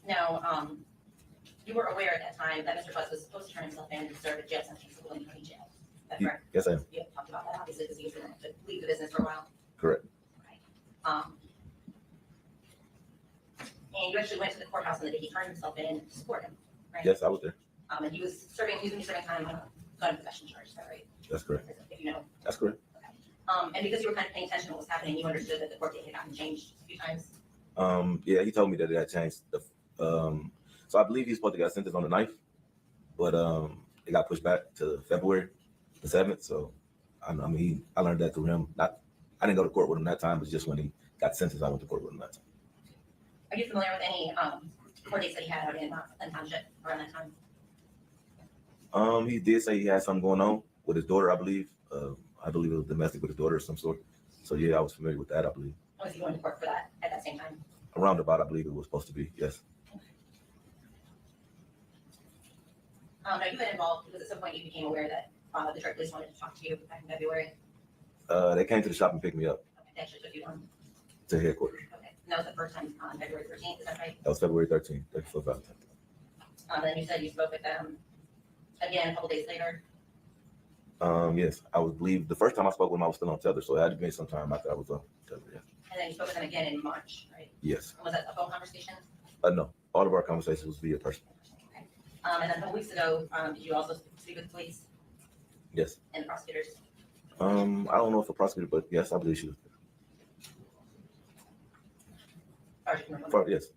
Now, you were aware at that time that Mr. Butts was supposed to turn himself in and serve a jail sentence in William County Jail. That's correct? Yes, I am. You talked about that, obviously, because he was going to leave the business for a while. Correct. And you actually went to the courthouse on the day he turned himself in to support him, right? Yes, I was there. And he was going to be serving time on a gun possession charge, is that right? That's correct. If you know. That's correct. And because you were kind of paying attention to what was happening, you understood that the court date had gotten changed a few times. Yeah, he told me that it had changed. So I believe he's supposed to get sentenced on the 9th, but it got pushed back to February the 7th. So I learned that through him. I didn't go to court with him that time, but just when he got sentenced, I went to court with him that time. Are you familiar with any court dates that he had out in Township around that time? He did say he had something going on with his daughter, I believe. I believe it was domestic with his daughter of some sort. So yeah, I was familiar with that, I believe. Was he going to court for that at that same time? Around about, I believe it was supposed to be, yes. Now you got involved because at some point you became aware that the Detroit police wanted to talk to you back in February. They came to the shop and picked me up Okay, they actually took you on. to headquarters. Okay, and that was the first time on February 13th, is that right? That was February 13th, before Valentine's. Then you said you spoke with them again a couple days later. Yes, I would believe the first time I spoke with him, I was still on tether, so it had to be some time after I was on tether. Yeah. And then you spoke with them again in March, right? Yes. Was that a phone conversation? No, all of our conversations was via person. Okay. And then a couple weeks ago, did you also speak with the police Yes. and the prosecutors? I don't know if a prosecutor, but yes, I believe she was. Yes.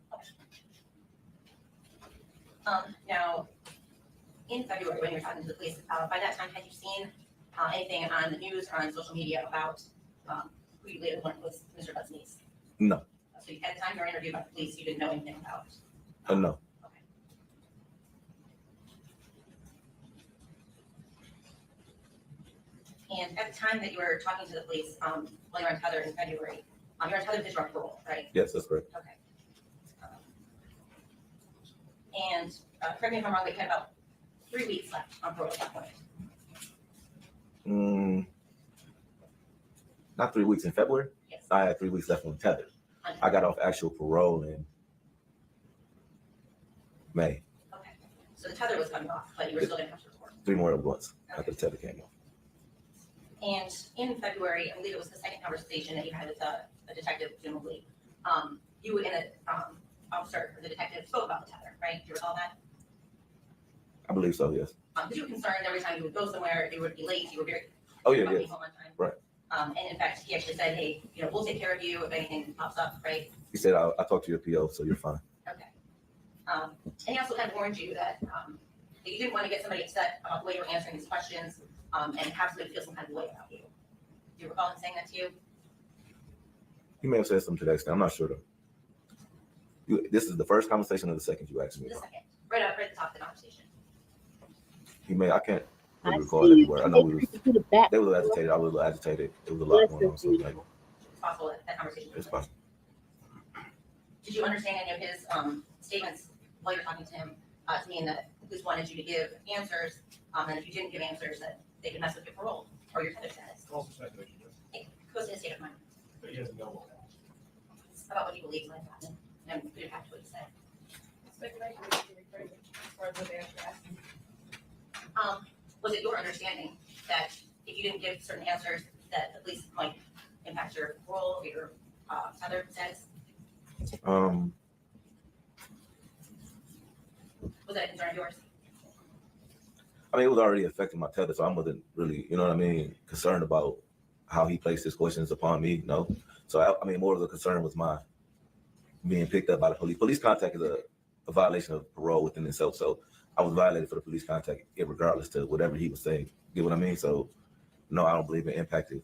Now, in February, when you're talking to the police, by that time, had you seen anything on the news or on social media about who you later learned was Mr. Butts' niece? No. So at the time you were interviewed by the police, you didn't know anything about? No. And at the time that you were talking to the police, while you were on tether in February, you were on tether because you were on parole, right? Yes, that's correct. Okay. And correct me if I'm wrong, but you had about 3 weeks left on parole at that point. Not 3 weeks in February. Yes. I had 3 weeks left on tether. I got off actual parole in May. Okay. So the tether was coming off, but you were still going to have to report. 3 more months after the tether came off. And in February, I believe it was the second conversation that you had with the detective, presumably, you and the officer, or the detective, spoke about the tether, right? Do you recall that? I believe so, yes. Because you were concerned every time you would go somewhere, you would be late, you were very. Oh, yeah, about being yes. home on time. Right. And in fact, he actually said, hey, we'll take care of you if anything pops up, right? He said, I talked to your PO, so you're fine. Okay. And he also kind of warned you that you didn't want to get somebody upset about the way you were answering these questions and have somebody feel some kind of way about you. Do you recall him saying that to you? He may have said something to that extent. I'm not sure, though. This is the first conversation or the second you asked me The about? second, right at the top of the conversation. I can't really recall every word. I know they were a little agitated. I was a little agitated. There was a lot going on, so maybe It's possible that conversation. it's possible. Do Did you understand any of his statements while you're talking to him to mean that the police wanted you to give answers, and if you didn't give answers, that they could mess with your parole or your tether status? Also speculation, It goes to his state of mind. but he doesn't know what happened. It's about what he believes might happen, and could have happened what he said. Speculation is rephrased as far as what the answer asking. Was it your understanding that if you didn't give certain answers, that the police might impact your parole or your tether status? Was that a concern of yours? I mean, it was already affecting my tether, so I wasn't really, you know what I mean, concerned about how he placed his questions upon me, no. So, I mean, more of the concern was my being picked up by the police. Police contact is a violation of parole within itself, so I was violated for the police contact, regardless to whatever he was saying. You get what I mean? So, no, I don't believe it impacted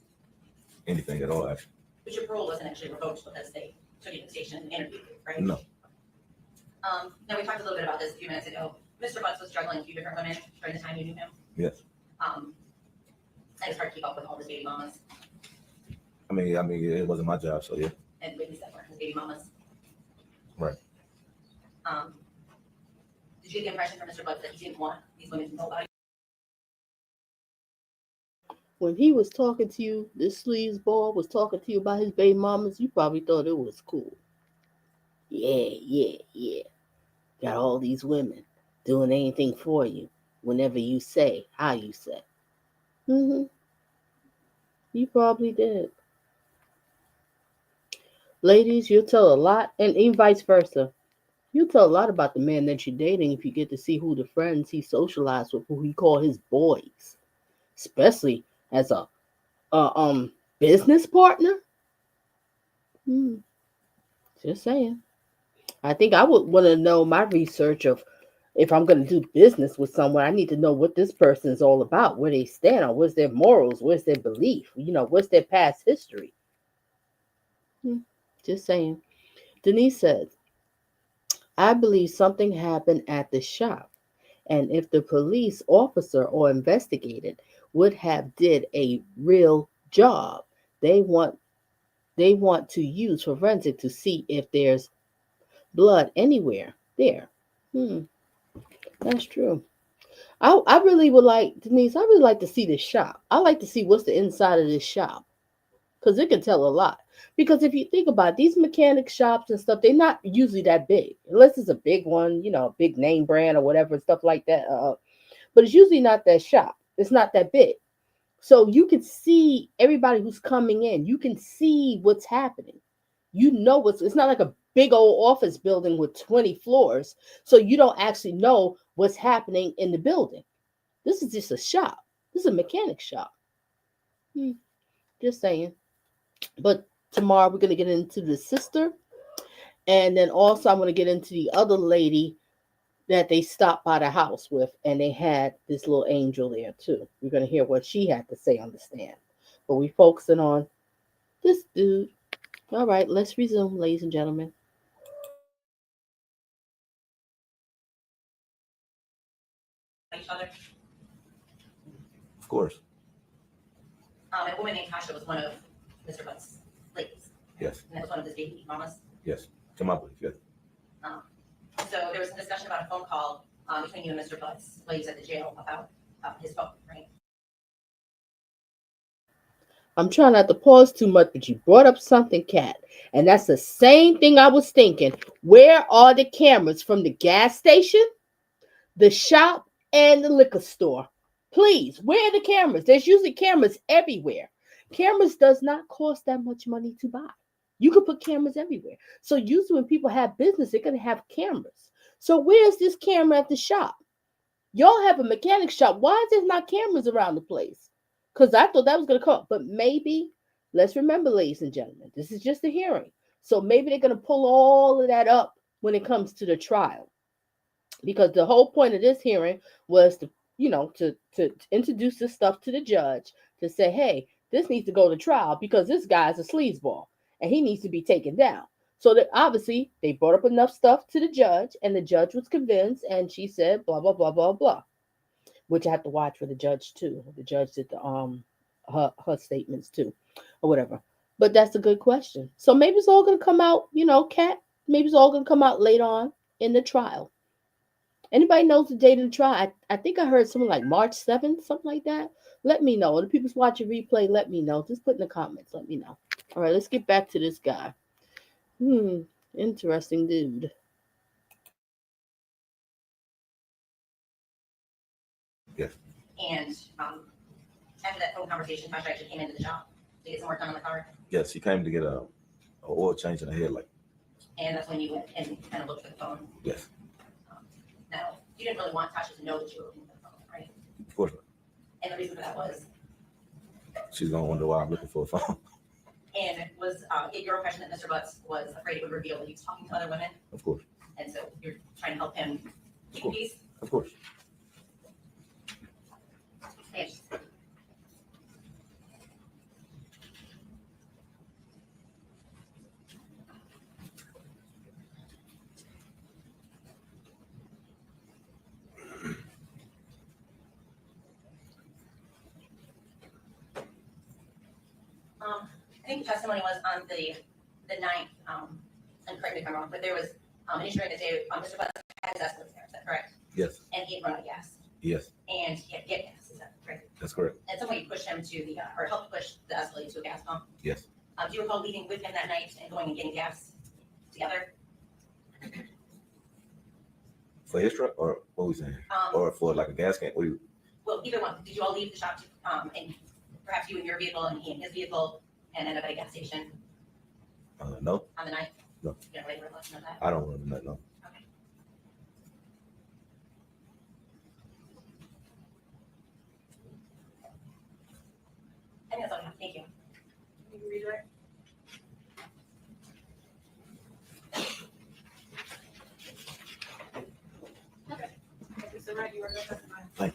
anything at all, actually. But your parole wasn't actually revoked because they took you to the station and interviewed you, right? No. Now, we talked a little bit about this a few minutes ago. Mr. Butts was juggling a few different women during the time you knew him. Yes. And it's hard to keep up with all his baby mamas I mean, it wasn't my job, so yeah. and ladies that weren't his baby mamas. Right. Did you get the impression from Mr. Butts that he didn't want these women to know about you? When he was talking to you, this sleazeball was talking to you about his baby mamas, you probably thought it was cool. Yeah. Got all these women doing anything for you whenever you say how you say. You probably did. Ladies, you'll tell a lot, and even vice versa. You'll tell a lot about the man that you're dating if you get to see who the friends he socialized with, who he called his boys, especially as a business partner. Just saying. I think I would want to know my research of if I'm going to do business with someone. I need to know what this person is all about, where they stand on, what's their morals, what's their belief, what's their past history. Just saying. Denise says, I believe something happened at the shop, and if the police officer or investigator would have did a real job, they want to use forensic to see if there's blood anywhere there. That's true. I really would like, Denise, I really like to see the shop. I like to see what's the inside of this shop, because it can tell a lot. Because if you think about it, these mechanic shops and stuff, they're not usually that big, unless it's a big one, a big name brand or whatever, stuff like that. But it's usually not that shop. It's not that big. So you can see everybody who's coming in. You can see what's happening. It's not like a big old office building with 20 floors. So you don't actually know what's happening in the building. This is just a shop. This is a mechanic shop. Just saying. But tomorrow we're going to get into the sister. And then also I'm going to get into the other lady that they stopped by the house with. And they had this little angel there too. We're going to hear what she had to say on the stand. But we're focusing on this dude. All right, let's resume, ladies and gentlemen. Each other. Of course. A woman named Tasha was one of Mr. Butts' ladies. Yes. And that was one of his baby mamas. Yes. To my belief, yes. So there was some discussion about a phone call between you and Mr. Butts while he was at the jail about his phone, right? I'm trying not to pause too much, but you brought up something, Kat. And that's the same thing I was thinking. Where are the cameras from the gas station, the shop, and the liquor store? Please, where are the cameras? There's usually cameras everywhere. Cameras does not cost that much money to buy. You can put cameras everywhere. So usually when people have business, they're going to have cameras. So where's this camera at the shop? Y'all have a mechanic shop. Why is there not cameras around the place? Because I thought that was going to come. But maybe, let's remember, ladies and gentlemen, this is just a hearing. So maybe they're going to pull all of that up when it comes to the trial. Because the whole point of this hearing was to introduce this stuff to the judge to say, hey, this needs to go to trial because this guy's a sleazeball and he needs to be taken down. So that obviously they brought up enough stuff to the judge and the judge was convinced and she said, blah, blah, blah, blah, blah. Which I have to watch for the judge too. The judge did the her statements too, or whatever. But that's a good question. So maybe it's all gonna come out, Kat. Maybe it's all gonna come out later on in the trial. Anybody knows the date of the trial? I think I heard something like March 7th, something like that. Let me know. The people's watching replay, let me know. Just put in the comments, let me know. All right, let's get back to this guy. Interesting dude. Yes. And after that phone conversation, Tasha actually came into the shop to get some work done on the car. Yes, she came to get a oil change in the headlight. And that's when you went and kind of looked at the phone. Yes. Now, you didn't really want Tasha to know that you were looking at the phone, right? Of course not. And the reason for that was? She's gonna wonder why I'm looking for a phone. And was it your impression that Mr. Butts was afraid it would reveal that he was talking to other women? Of course. And so you're trying to help him keep peace? Of course. Yes. I think the testimony was on the 9th, and correct me if I'm wrong, but there was an issue during the day, Mr. Butts had his escalator there, is that correct? Yes. And he had run out of gas. Yes. And he had to get gas, is that correct? That's correct. And some way you pushed him to the, or helped push the escalator to a gas pump. Yes. Do you recall leaving with him that night and going and getting gas together? For his truck, or what we saying? Or for like a gas can? Well, either one. Did you all leave the shop to, and perhaps you in your vehicle and he in his vehicle and end up at a gas station No. on the 9th? No. You don't have any recollection of that? I don't remember that, no. Okay. I think that's all I have. Thank you. You can redirect. Okay. Mr. Wright, you are going to testify. Thank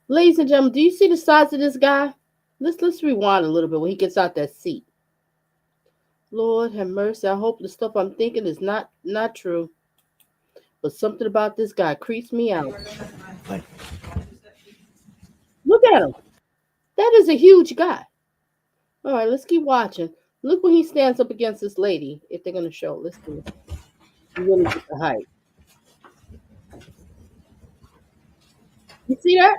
Ladies and gentlemen, do you see the size of this guy? Let's rewind a little bit when he gets out that seat. Lord have mercy. I hope the stuff I'm thinking is not true. But something about this guy creeps me out. Look at him. That is a huge guy. All right, let's keep watching. Look when he stands up against this lady. If they're going to show, let's do it. You really get the height. You see that?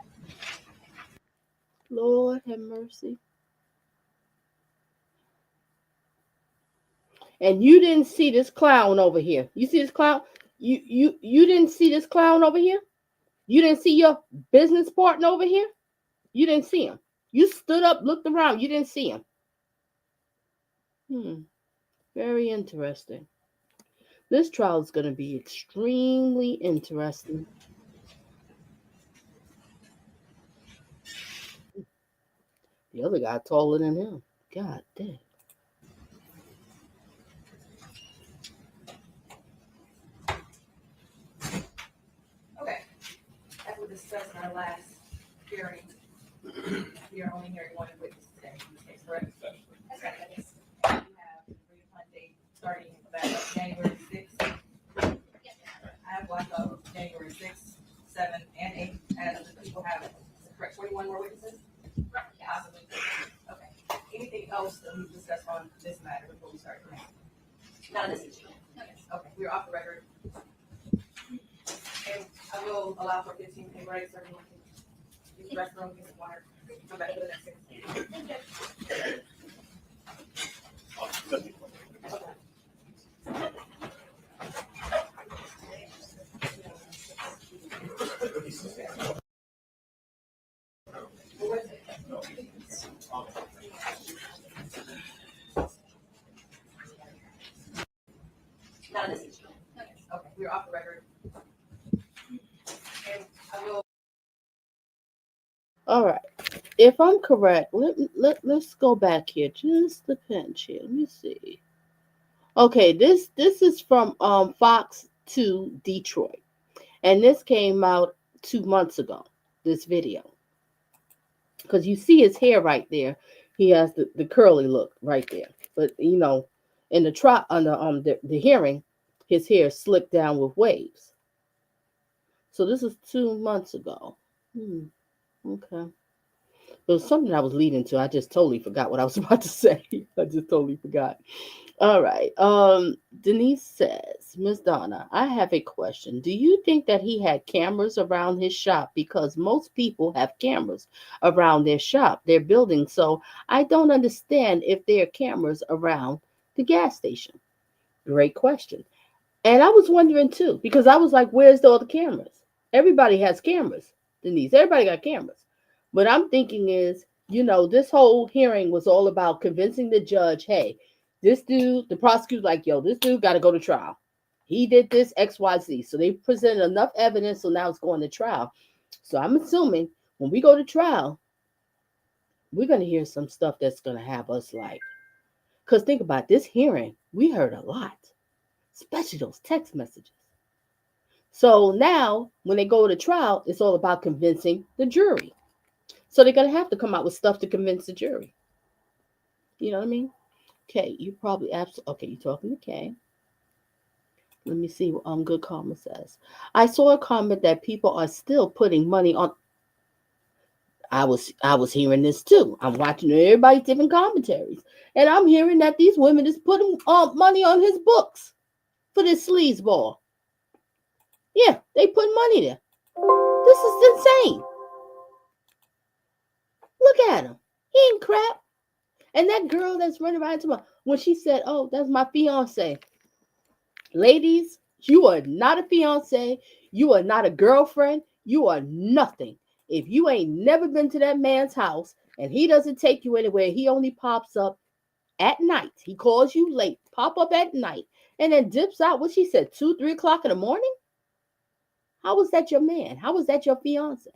Lord have mercy. And you didn't see this clown over here. You see this clown? You didn't see this clown over here? You didn't see your business partner over here? You didn't see him. You stood up, looked around. You didn't see him. Very interesting. This trial is going to be extremely interesting. The other guy taller than him. God damn. Okay, as we discussed in our last hearing, we are only hearing one witness today in this case, correct? That's right, yes. You have agreed upon date starting about January 6th. I have one of January 6th, 7th, and 8th, and the people have, correct, 41 more witnesses? Possibly. Okay. Anything else that we've discussed on this matter before we start tonight? None of this is true. Okay, we're off the record. And I will allow for 15-minute breaks, so everyone can use the restroom, get some water, come back to the next thing. None of this is true. Okay, we're off the record. And I will. All right. If I'm correct, let's go back here just a pinch here. Let me see. Okay, this is from Fox 2 Detroit. And this came out 2 months ago, this video. Because you see his hair right there. He has the curly look right there. But you know, in the the hearing, his hair slicked down with waves. So this is 2 months ago. Okay. There was something I was leading to. I just totally forgot what I was about to say. I just totally forgot. All right. Denise says, Miss Donna, I have a question. Do you think that he had cameras around his shop? Because most people have cameras around their shop, their building. So I don't understand if there are cameras around the gas station. Great question. And I was wondering too, because I was like, where's all the cameras? Everybody has cameras, Denise. Everybody got cameras. What I'm thinking is, this whole hearing was all about convincing the judge, hey, this dude, the prosecutor's like, yo, this dude got to go to trial. He did this XYZ. So they presented enough evidence, so now it's going to trial. So I'm assuming when we go to trial, we're going to hear some stuff that's going to have us like, because think about this hearing, we heard a lot, especially those text messages. So now, when they go to trial, it's all about convincing the jury. So they're going to have to come out with stuff to convince the jury. You know what I mean? Okay, you probably absolutely. Okay, you're talking to Kay. Let me see what Good Karma says. I saw a comment that people are still putting money on. I was hearing this too. I'm watching everybody's different commentaries, and I'm hearing that these women is putting money on his books for this sleazeball. Yeah, they put money there. This is insane. Look at him. He ain't crap. And that girl that's running around to when she said, "Oh, that's my fiance." Ladies, you are not a fiance. You are not a girlfriend. You are nothing. If you ain't never been to that man's house and he doesn't take you anywhere, he only pops up at night. He calls you late, pop up at night, and then dips out. What she said, 2, 3 o'clock in the morning? How was that your man? How was that your fiance?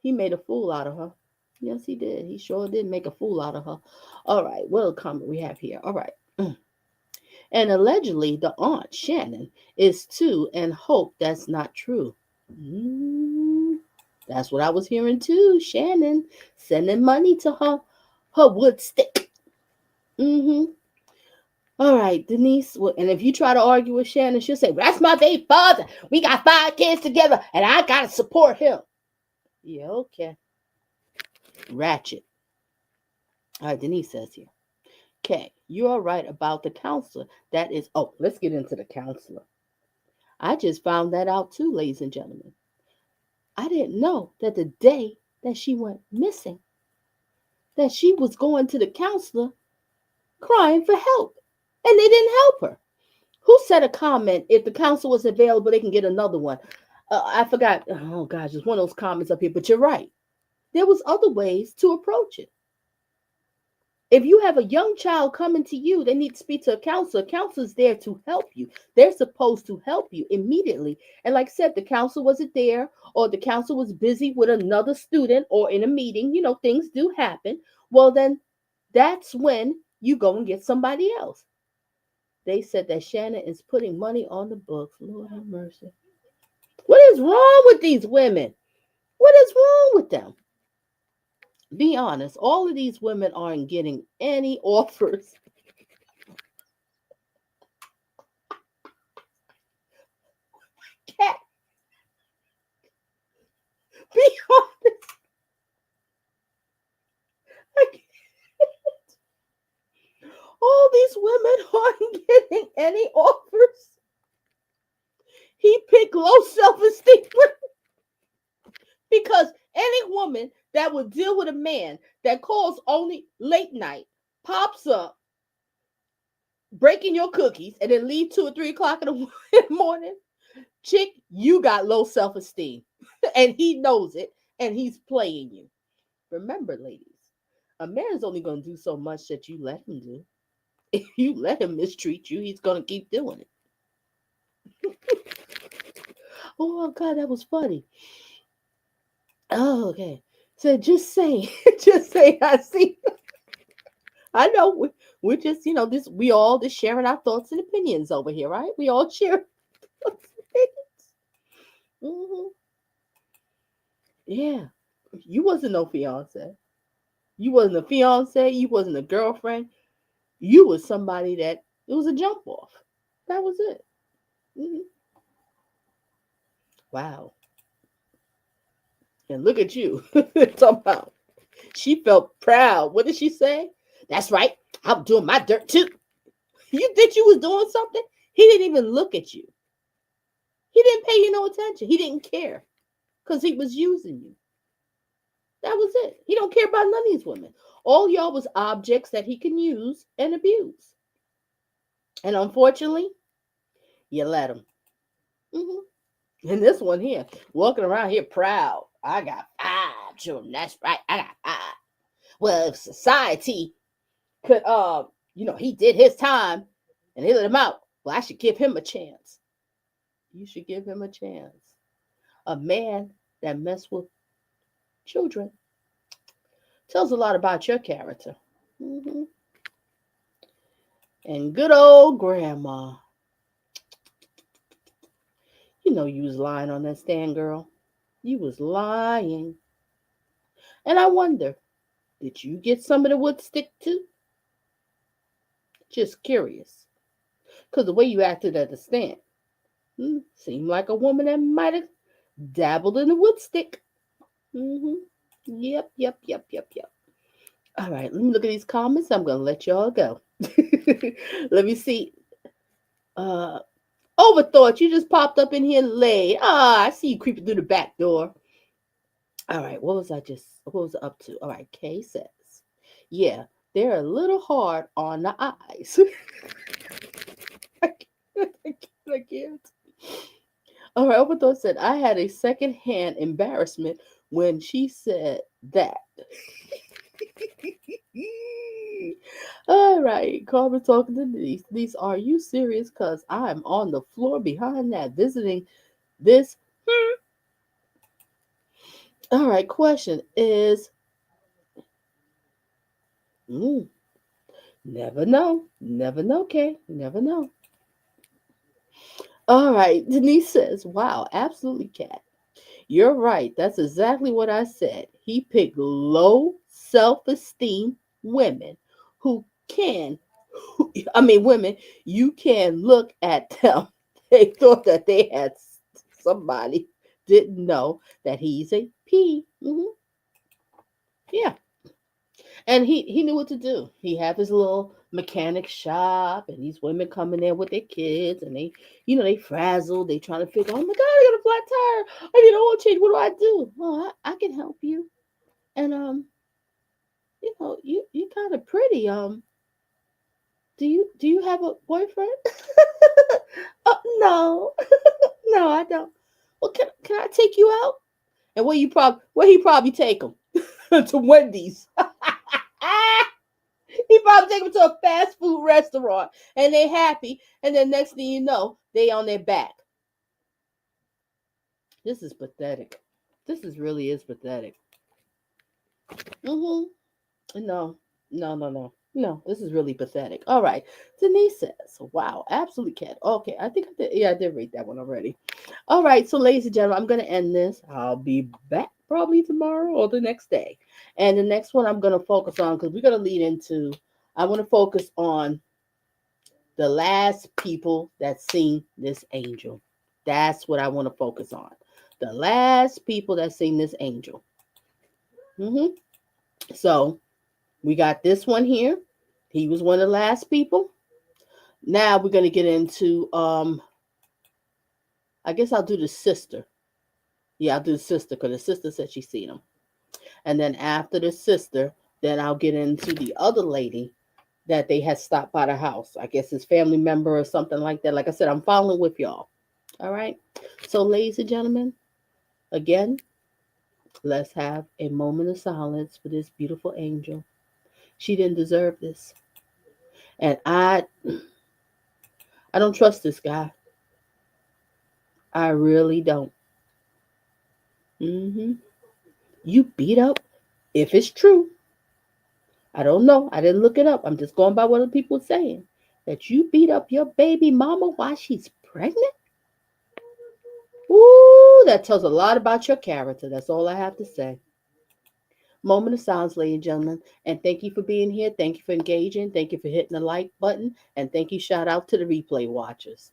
He made a fool out of her. Yes, he did. He sure did make a fool out of her. All right, what comment we have here? All right. And allegedly, the aunt, Shannon, is too, and hope that's not true. That's what I was hearing too. Shannon sending money to her wood stick. All right, Denise. And if you try to argue with Shannon, she'll say, well, that's my baby father. We got 5 kids together, and I got to support him. Yeah, okay. Ratchet. All right, Denise says here. Okay, you are right about the counselor. That is, let's get into the counselor. I just found that out too, ladies and gentlemen. I didn't know that the day that she went missing, that she was going to the counselor crying for help, and they didn't help her. Who said a comment, if the counselor was available, they can get another one? I forgot. Oh, gosh, there's one of those comments up here, but you're right. There was other ways to approach it. If you have a young child coming to you, they need to speak to a counselor. A counselor's there to help you. They're supposed to help you immediately. And like I said, the counselor wasn't there, or the counselor was busy with another student or in a meeting. Things do happen. Well, then that's when you go and get somebody else. They said that Shannon is putting money on the books. Lord have mercy. What is wrong with these women? What is wrong with them? Be honest, all of these women aren't getting any offers. Cat. Be honest. All these women aren't getting any offers. He picked low self-esteem because any woman that would deal with a man that calls only late night, pops up, breaking your cookies, and then leave 2 or 3 o'clock in the morning, chick, you got low self-esteem. And he knows it, and he's playing you. Remember, ladies, a man's only going to do so much that you let him do. If you let him mistreat you, he's going to keep doing it. Oh, God, that was funny. Oh, okay. So just saying, I see. I know we're just, this, we all just sharing our thoughts and opinions over here, right? We all share thoughts and opinions. Yeah. You wasn't no fiance. You wasn't a fiance. You wasn't a girlfriend. You was somebody that it was a jump off. That was it. Wow. And look at you. Somehow. She felt proud. What did she say? That's right. I'm doing my dirt too. You think you was doing something? He didn't even look at you. He didn't pay you no attention. He didn't care because he was using you. That was it. He don't care about none of these women. All y'all was objects that he can use and abuse. And unfortunately, you let him. And this one here, walking around here proud. I got 5 children. That's right. I got 5. Well, if society could, he did his time and they let him out. Well, I should give him a chance. You should give him a chance. A man that messed with children tells a lot about your character. And good old grandma. You know you was lying on that stand, girl. You was lying. And I wonder, did you get some of the wood stick too? Just curious. Because the way you acted at the stand seemed like a woman that might have dabbled in the wood stick. Yep. All right, let me look at these comments. I'm going to let y'all go. Let me see. Overthought, you just popped up in here late. I see you creeping through the back door. All right, what was I up to? All right, Kay says, yeah, they're a little hard on the eyes. I can't. All right, Overthought said, I had a secondhand embarrassment when she said that. All right, Carmen talking to Denise. Denise, are you serious? Because I'm on the floor behind that visiting this. All right, question is, never know, Kay, never know. All right, Denise says, wow, absolutely, Kat. You're right. That's exactly what I said. He picked low self-esteem women women, you can look at them. They thought that they had somebody, didn't know that he's a P. Yeah. And he knew what to do. He had his little mechanic shop, and these women come in there with their kids, and they frazzled. They trying to figure, oh my God, I got a flat tire. I need an oil change. What do I do? Well, I can help you. And you kind of pretty. Do you have a boyfriend? No, no, I don't. Well, can I take you out? And where he probably take him to Wendy's. He probably take them to a fast food restaurant and they happy. And then next thing you know, they on their back. This is pathetic. This really is pathetic. No, this is really pathetic. All right. Denise says, wow, absolutely, Kat. Okay, I think I did read that one already. All right, so ladies and gentlemen, I'm going to end this. I'll be back probably tomorrow or the next day. And the next one I'm going to focus on, because we're going to lead into, I want to focus on the last people that seen this angel. That's what I want to focus on. The last people that seen this angel. So we got this one here. He was one of the last people. Now we're going to get into, I guess I'll do the sister. Yeah, I'll do the sister because the sister said she seen him. And then after the sister, then I'll get into the other lady that they had stopped by the house. I guess his family member or something like that. Like I said, I'm following with y'all. All right. So ladies and gentlemen, again, let's have a moment of silence for this beautiful angel. She didn't deserve this. And I don't trust this guy. I really don't. You beat up, if it's true. I don't know. I didn't look it up. I'm just going by what the people are saying. That you beat up your baby mama while she's pregnant? Ooh, that tells a lot about your character. That's all I have to say. Moment of silence, ladies and gentlemen. And thank you for being here. Thank you for engaging. Thank you for hitting the like button. And thank you, shout out to the replay watchers.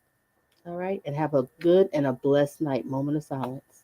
All right. And have a good and a blessed night. Moment of silence.